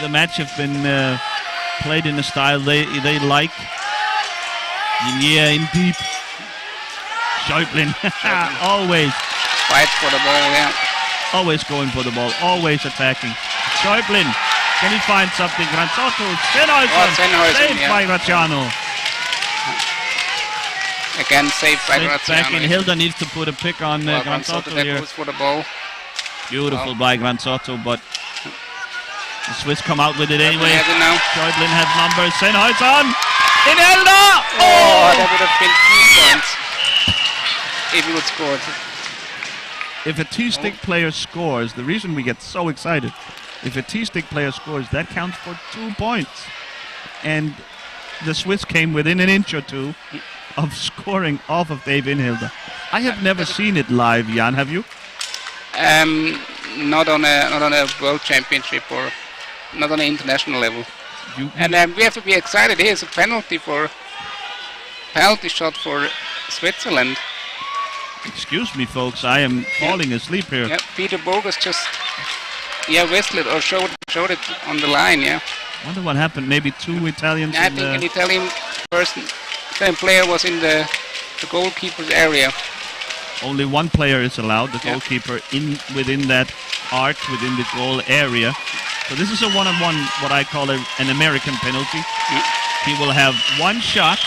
the match have been played in a style they like. Yeah, in deep. Schäublin, always. Fight for the ball, yeah. Always going for the ball, always attacking. Schäublin, can he find something? Granzotto, Sennhäuser, saved by Graziano. Again, saved by Graziano. Back in, Hilda needs to put a pick on Granzotto here. Goes for the ball. Beautiful by Granzotto, but the Swiss come out with it anyway. Schäublin has numbers. Sennhäuser in Hilda! Oh, that would have been 2 points if he would score. If a T-stick player scores, the reason we get so excited, if a T-stick player scores, that counts for 2 points. And the Swiss came within an inch or two of scoring off of Dave Inhilda. I have never seen it live, Jan, have you? Not on a world championship or not on an international level. And we have to be excited. Here's a penalty shot for Switzerland. Excuse me, folks, I am falling asleep here. Yeah, Peter Bogus just whistled or showed it on the line. Yeah. Wonder what happened. Maybe 2 Italians. I think an Italian player was in the goalkeeper's area. Only 1 player is allowed, the goalkeeper, within that arc, within the goal area. So this is a one-on-one, what I call an American penalty. He will have 1 shot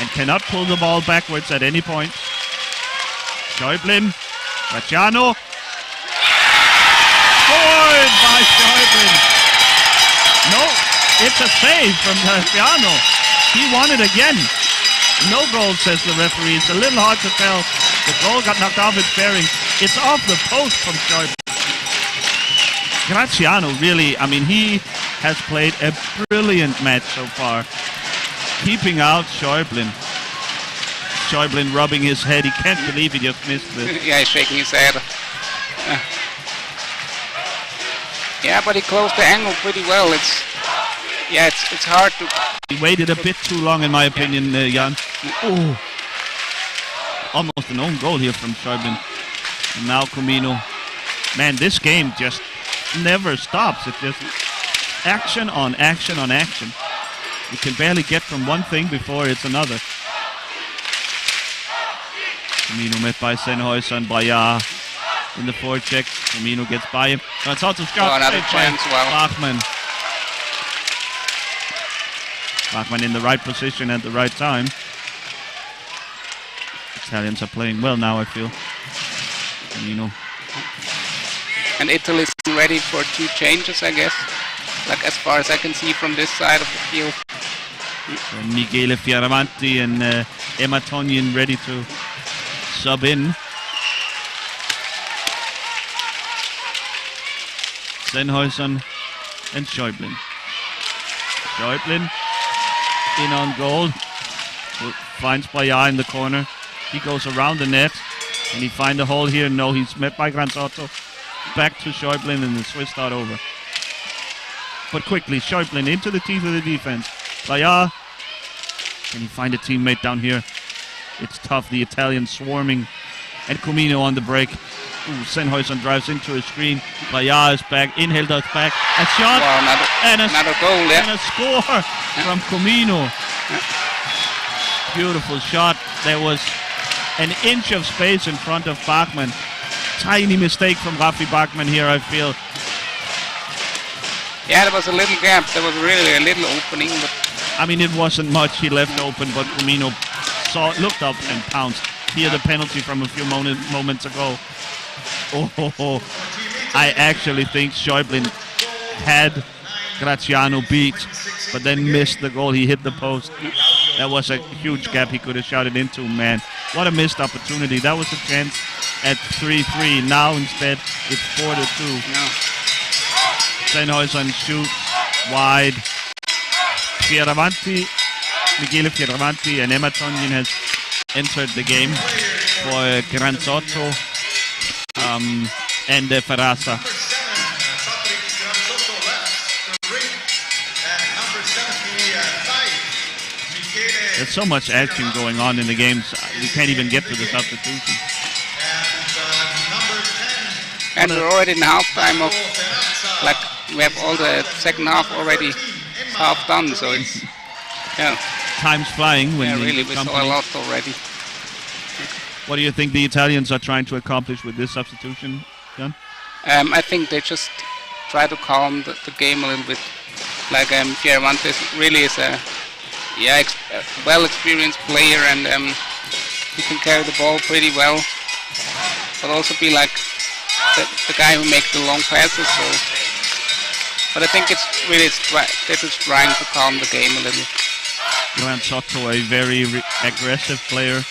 and cannot pull the ball backwards at any point. Schäublin, Graziano, scored by Schäublin. No, it's a save from Graziano. He won it again. No goal, says the referee. It's a little hard to tell. The goal got knocked off its bearing. It's off the post from Schäublin. Graziano really, I mean, he has played a brilliant match so far. Keeping out Schäublin. Schäublin rubbing his head. He can't believe he just missed this. Yeah, he's shaking his head. Yeah, but he closed the angle pretty well. It's hard to... He waited a bit too long, in my opinion, Jan. Oh, almost an own goal here from Schäublin. And now Comino. Man, this game just never stops. It's just action on action on action. You can barely get from one thing before it's another. Comino met by Sennhäuser and Bayard in the forecheck. Comino gets by him. It's also shot. Another chance. Wow. Bachmann. Bachmann in the right position at the right time. Italians are playing well now, I feel. Comino. And Italy's ready for 2 changes, I guess. Like as far as I can see from this side of the field. So Michele Fioravanti and Emma Tonyan ready to sub in. Sennhäuser and Schäublin. Schäublin in on goal. Finds Bayard in the corner. He goes around the net. Can he find a hole here? No, he's met by Granzotto. Back to Schäublin and the Swiss start over. But quickly, Schäublin into the teeth of the defense. Bayard. Can he find a teammate down here? It's tough, the Italians swarming. And Comino on the break. Sennhäuser drives into a screen. Bayard is back. Inhilda's back. A shot. Wow, another goal, and a score from Comino. Beautiful shot. There was an inch of space in front of Bachmann. Tiny mistake from Rafi Bachmann here, I feel. Yeah, there was a little gap. There was really a little opening. But I mean, it wasn't much he left open, but Comino looked up and pounced. Here, the penalty from a few moments ago. Oh, I actually think Schäublin had Graziano beat, but then missed the goal. He hit the post. That was a huge gap he could have shot it into, man. What a missed opportunity. That was a chance at 3-3. Now instead, it's 4-2. no. Sennhäuser shoots wide. Michele Fioravanti and Emma Tonyan has entered the game for Granzotto and Ferrasa. Number 75, Michele There's so much action going on in the games. We can't even get to the substitution. And we're already in halftime of, like, we have all the second half already half done, so it's, yeah. Time's flying when really, we saw a lot already. What do you think the Italians are trying to accomplish with this substitution, Jan? I think they just try to calm the game a little bit. Like Fioravanti really is a well-experienced player, and he can carry the ball pretty well, but also be like the guy who makes the long passes. So, but I think it's really they're just trying to calm the game a little. Johan Sotto, a very aggressive player,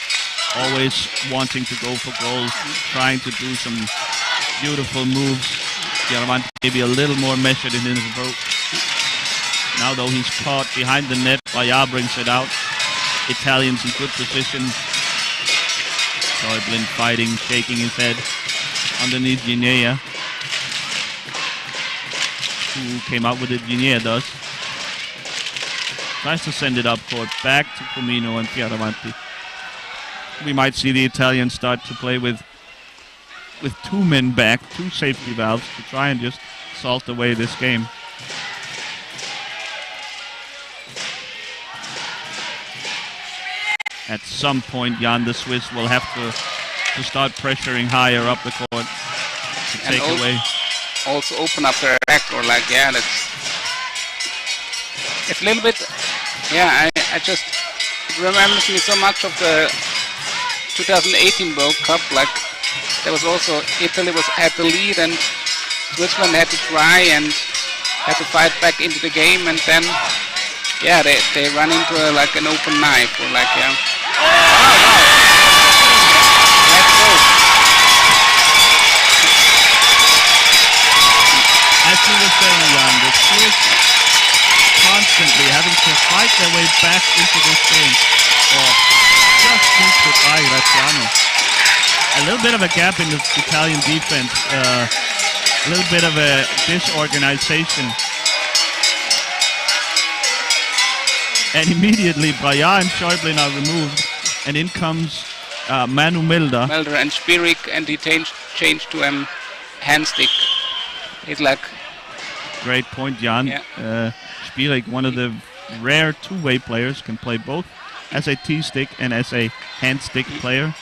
always wanting to go for goals, trying to do some beautiful moves. Fioravanti maybe a little more measured in his approach. Now though he's caught behind the net, Bayer brings it out. Italians in good position. Schäuble fighting, shaking his head underneath Ginea. Who came out with it? Ginea does. Tries to send it up court, back to Comino and Fioravanti. We might see the Italians start to play with 2 men back, 2 safety valves to try and just salt away this game. At some point, Jan, the Swiss will have to start pressuring higher up the court to take away. Also open up their attack, or like, yeah, it's a little bit, yeah, I just, it remembers me so much of the 2018 World Cup. Like, there was also, Italy had the lead and Switzerland had to try and had to fight back into the game, and then, yeah, they run into like an open knife, or like, yeah. Wow. Let's go. As you were saying, Jan, the Swiss constantly having to fight their way back into this game, or just sneaked it by Graziano. A little bit of a gap in the Italian defense, a little bit of a disorganization. And immediately Bayer and Schäuble are removed, and in comes Manu Milder. Milder and Spirik, and he changed to hand stick. It's like... Great point, Jan. Yeah. Spirik, one of the rare two-way players, can play both as a T-stick and as a hand stick player.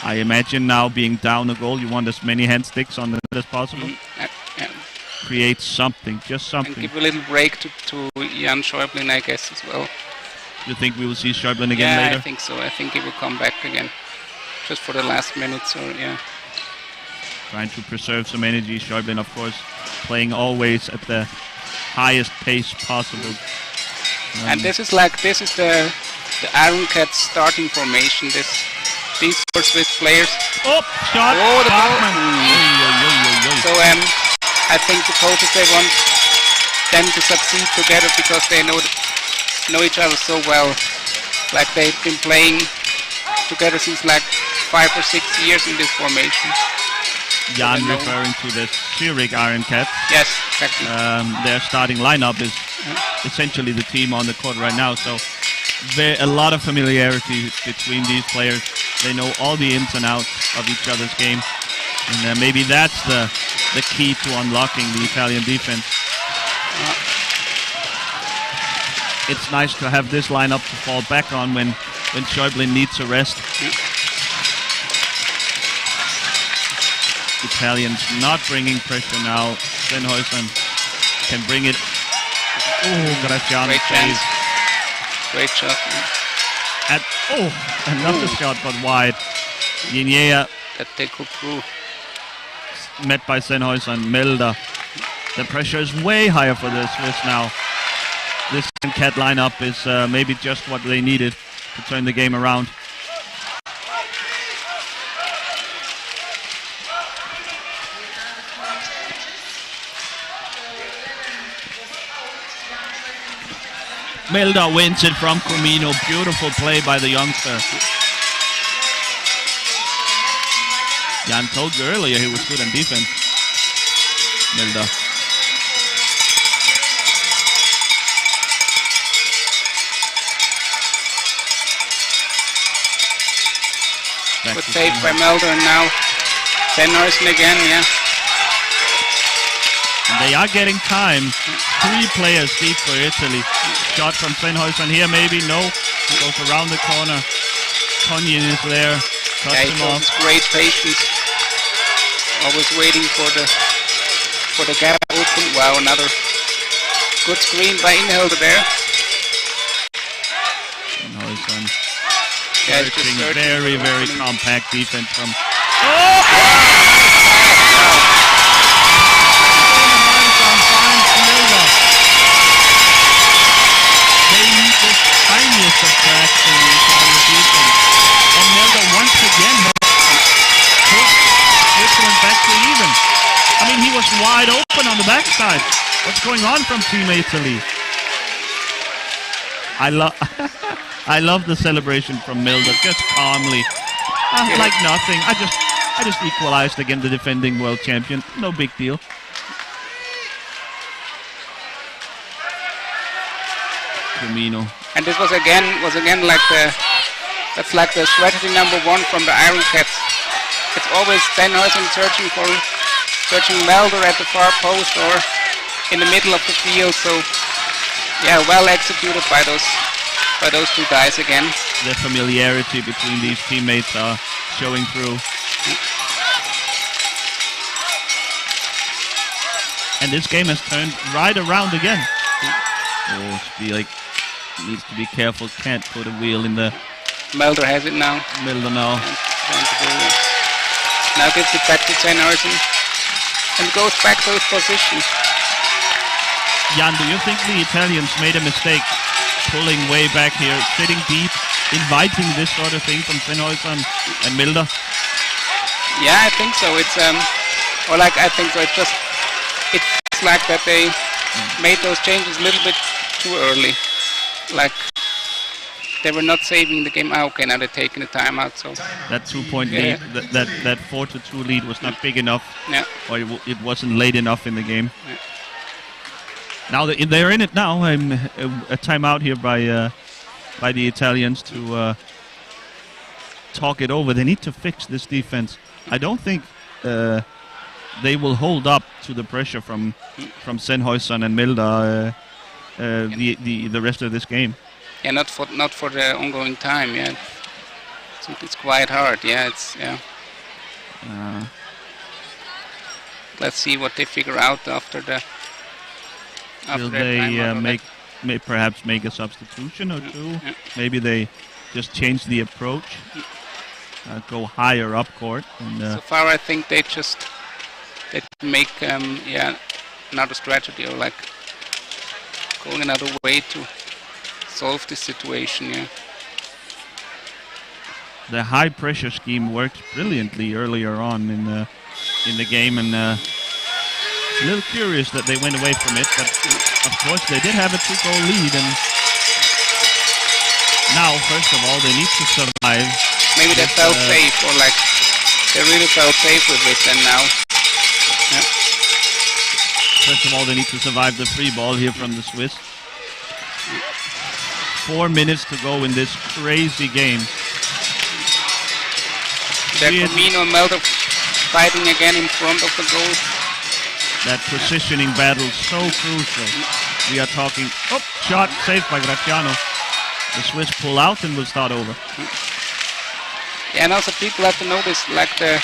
I imagine now being down a goal, you want as many hand sticks on the net as possible. Yeah. Create something, just something. And give a little break to Jan Schäuble, I guess, as well. You think we will see Schäuble again later? Yeah, I think so. I think he will come back again, just for the last minutes, or yeah. Trying to preserve some energy. Schäuble, of course, playing always at the highest pace possible. And this is the Iron Cat starting formation. These four Swiss players. Oh, shot! Oh, the ball. So I think the coaches, they want them to succeed together because they know each other so well. Like, they've been playing together since like 5 or 6 years in this formation. Jan referring to the Zurich Iron Cats. Yes, exactly. Their starting lineup is essentially the team on the court right now. So a lot of familiarity between these players. They know all the ins and outs of each other's game. And maybe that's the key to unlocking the Italian defense. It's nice to have this lineup to fall back on when Schäuble needs a rest. Italians not bringing pressure now. Sennhäuser can bring it. Oh, Graziano Great saves. chance. Great shot. Another shot, but wide. Ginea That they could through. met by Sennhäuser and Milder. The pressure is way higher for the Swiss now. This cat lineup is maybe just what they needed to turn the game around. Milder wins it from Comino. Beautiful play by the youngster. Jan told you earlier he was good on defense. Milder. back Good to save by Sennhuysen. Mulder, and now Sennhuysen again, yeah. They are getting time. 3 players deep for Italy. Shot from Sennhuysen here, maybe. No. Goes around the corner. Tonyan is there. Cuts Yeah, he him off. shows great patience. Always waiting for the gap open. Wow, another good screen by Inhelde there. Sennhuysen Yeah, it's just searching. searching Very, for very opening. compact defense from They need the tiniest of cracks in the Italian defense. And Milda once again put Switzerland back to even. I mean, he was wide open on the backside. What's going on from Team Italy? I love the celebration from Milda, just calmly, like nothing. I just equalized against the defending world champion. No big deal. Firmino. And this was again like that's like the strategy number 1 from the Iron Cats. It's always Sennhuysen searching Mulder at the far post or in the middle of the field. So yeah, well executed by those 2 guys again. The familiarity between these teammates are showing through. And this game has turned right around again. Oh, Spielek needs to be careful. Can't put a wheel in the Mulder has it now. Milder now. Now gives it back to Sennhuysen and goes back to his position. Jan, do you think the Italians made a mistake pulling way back here, sitting deep, inviting this sort of thing from Sennhuysen and Milder? Yeah, I think so. It's I think so. It feels like that they made those changes a little bit too early. Like they were not saving the game. Okay, now they're taking the timeout. So that 2-point lead, that 4-2 lead was not big enough, or it wasn't late enough in the game. Yeah. Now they're in it now. A timeout here by the Italians to talk it over. They need to fix this defense. I don't think they will hold up to the pressure from Sennhuysen and Milda the rest of this game. Yeah, not for the ongoing time. Yeah, it's quite hard. Yeah, let's see what they figure out after the. Will they perhaps make a substitution or two? Yeah. Maybe they just change the approach, go higher up court. And, so far, I think they make another strategy or like going another way to solve this situation. Yeah. The high pressure scheme worked brilliantly earlier on in the game, and it's a little curious that they went away from it. But of course, they did have a 2-goal lead, and now, first of all, they need to survive. Maybe they felt safe, or like they really felt safe with it, and now. Yeah. First of all, they need to survive the free ball here from the Swiss. 4 minutes to go in this crazy game. Firmino and Mulder fighting again in front of the goal. That positioning battle so crucial. We are talking. Oh, shot saved by Graziano. The Swiss pull out and will start over. Yeah, and also people have to notice, like the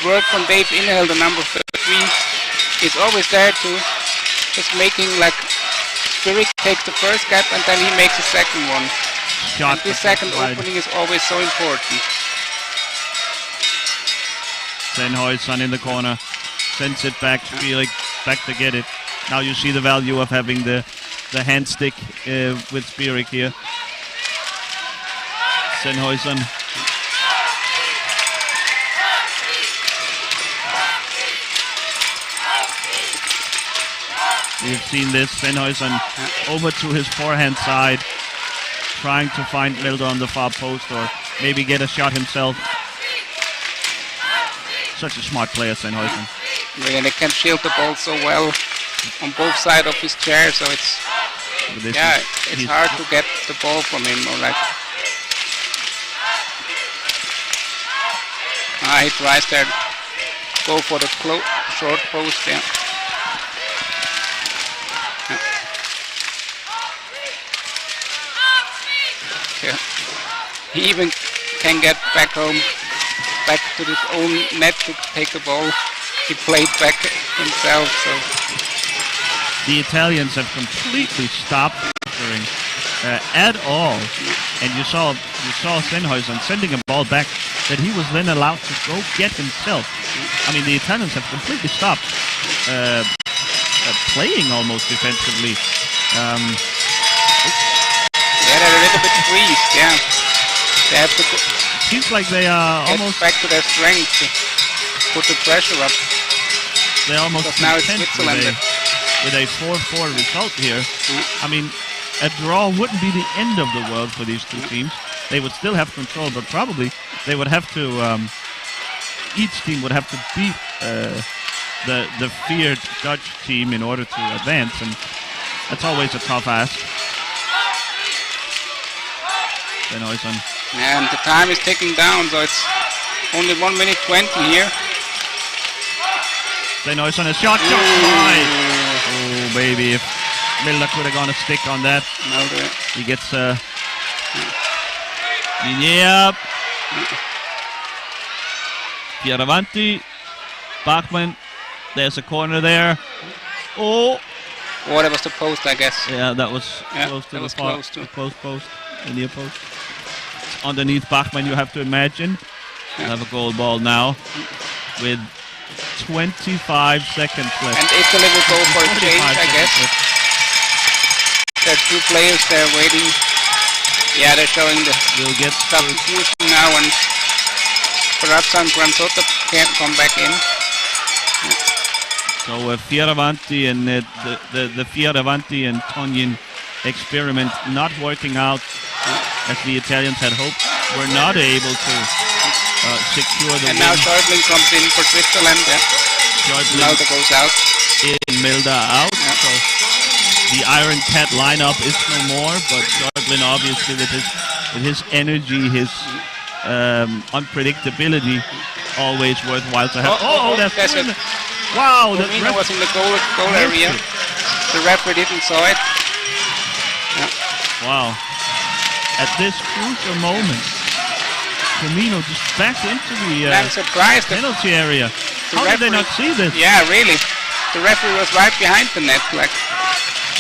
work from Dave Inhale, the number 33, is always there to just making like Spirik takes the first gap and then he makes the second one. Shot. And this second opening is always so important. Sennhuysen in the corner. Sends it back. Spielek back to get it. Now you see the value of having the hand stick with Spielek here. Sennhuysen. We've seen this. Sennhuysen over to his forehand side, trying to find Milder on the far post or maybe get a shot himself. Such a smart player, Sennhuysen. Yeah, they can shield the ball so well on both sides of his chair, so it's hard to get the ball from him. Or like He tries there. Go for the short post there. Yeah. He even can get back home, back to his own net to take the ball. He played back himself. So the Italians have completely stopped entering at all, and you saw Sennhäuser sending a ball back that he was then allowed to go get himself. I mean, the Italians have completely stopped playing almost defensively. Yeah, they're a little bit freezed. Yeah, they have to. Seems like they are almost back to their strength to put the pressure up. They're almost now it's content Switzerland with a 4-4 result here. I mean, a draw wouldn't be the end of the world for these two teams. They would still have control, but probably they would have to. Each team would have to beat the feared Dutch team in order to advance, and that's always a tough ask. And the time is ticking down, so it's only 1 minute 20 here. Sennhäuser, a shot wide. Oh, baby, if Milda could have gone a stick on that. He gets Yep. Fioravanti, Bachmann, there's a corner there. Oh, that was the post, I guess. Yeah, that was close to the close post, the near post. Underneath Bachmann, you have to imagine. You have a goal ball now with 25 seconds left. And Italy will go for a change, I guess. There are two players there waiting. Yeah, they're showing the substitution now, and Perazza and Granzotto can't come back in. So Fioravanti and the Fioravanti and Tonyin experiment not working out as the Italians had hoped. Were not able to secure the and win. now Schäuble comes in for Switzerland. Milda goes out. Milda out. Yeah. So the Iron Cat lineup is no more, but Schäuble obviously with his energy, his unpredictability, always worthwhile to have. That's it. Wow, the ref was in the goal area. The referee didn't saw it. Yeah. Wow. At this crucial moment, Firmino just backed into the penalty area. How did they not see this? Yeah, really. The referee was right behind the net.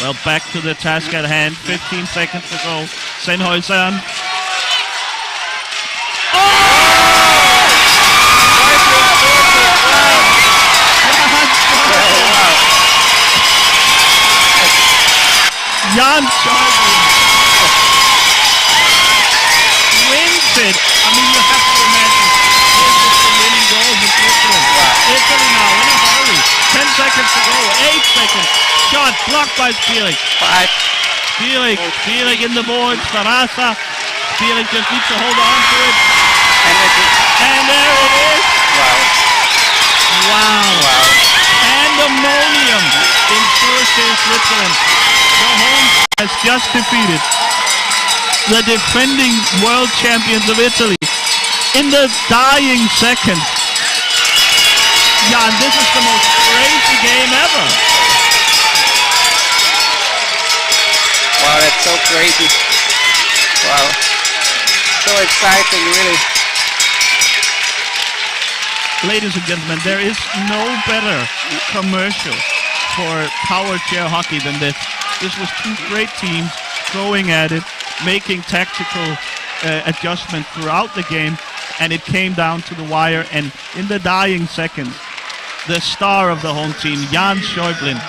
Well, back to the task at hand. 15 seconds to go. Sennhäuser. Jan Schäuble wins it. I mean, you have to imagine this is the winning goal for Switzerland. Wow. Italy now in a hurry. 10 seconds to go. 8 seconds. Shot blocked by Spierig. 5. Spierig in the boards. Sarasa. Spierig just needs to hold on to it. And there it is. Wow. Pandemonium in Switzerland. The home has just defeated the defending world champions of Italy in the dying seconds. Jan, this is the most crazy game ever. Wow, that's so crazy. Wow. So exciting, really. Ladies and gentlemen, there is no better commercial for power chair hockey than this. This was two great teams going at it, making tactical adjustments throughout the game, and it came down to the wire. And in the dying seconds, the star of the home team, Jan Schäuble,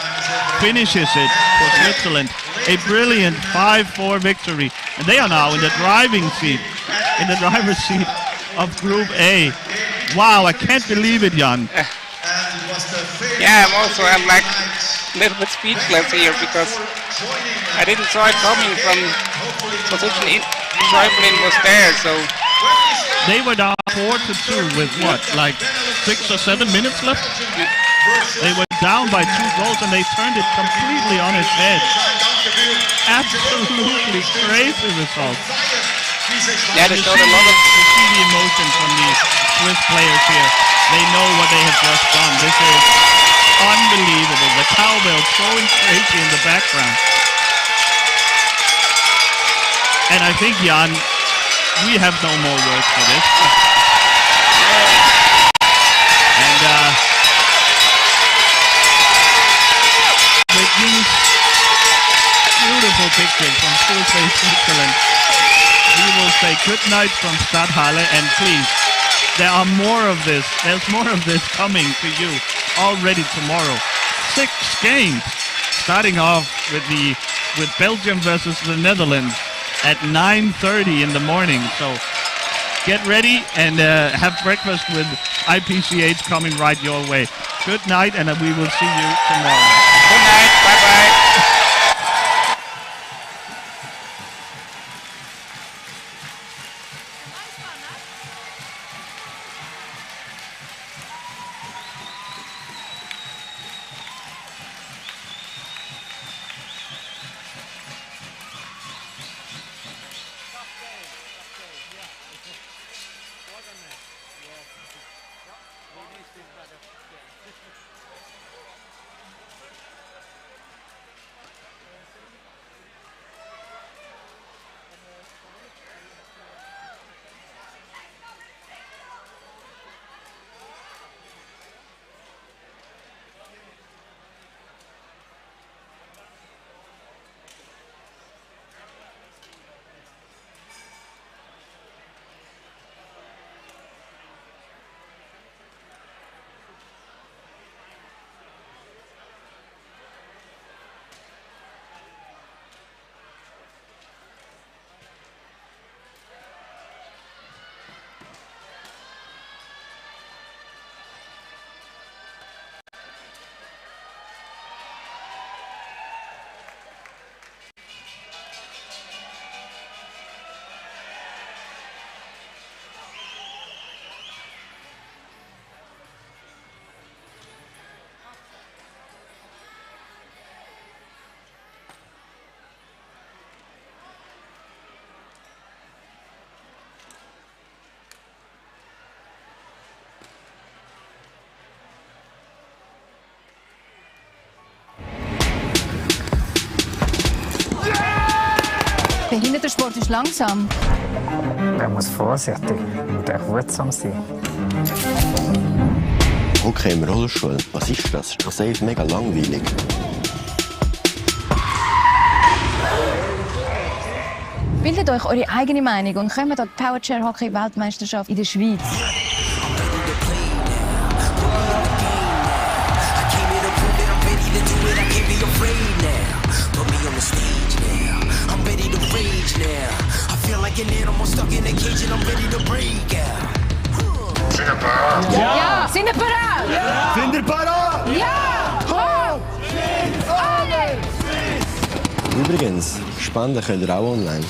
finishes it for Switzerland. A brilliant 5-4 victory, and they are now in the driver's seat of Group A. Wow, I can't believe it, Jan. Yeah, I'm like a little bit speechless here because I didn't saw it coming from position. Schäuble was there, so they were down 4-2 with what, like 6 or 7 minutes left? Yeah. They were down by 2 goals and they turned it completely on its head. Absolutely crazy result. Yeah, they showed a lot of the emotion from Swiss players here, they know what they have just done. This is unbelievable. The cowbell's going crazy in the background. And I think, Jan, we have no more words for this. And with these beautiful pictures from Suisse, Switzerland, we will say good night from Stadthalle, and please, there are more of this. There's more of this coming to you already tomorrow. 6 games, starting off with Belgium versus the Netherlands at 9:30 in the morning. So get ready and have breakfast with IPCH coming right your way. Good night, and we will see you tomorrow. Good night. Bye-bye. Behindertensport ist langsam. Er muss vorsichtig und achtsam sein. Hockey im Rollstuhl, was ist das? Das ist doch safe mega langweilig. Bildet euch eure eigene Meinung und kommt an die Powerchair-Hockey-Weltmeisterschaft in der Schweiz. Ja! Sind wir bereit? Ja! Sind ihr parat? Ja! Hopp! Alle! Übrigens, spenden könnt ihr auch online.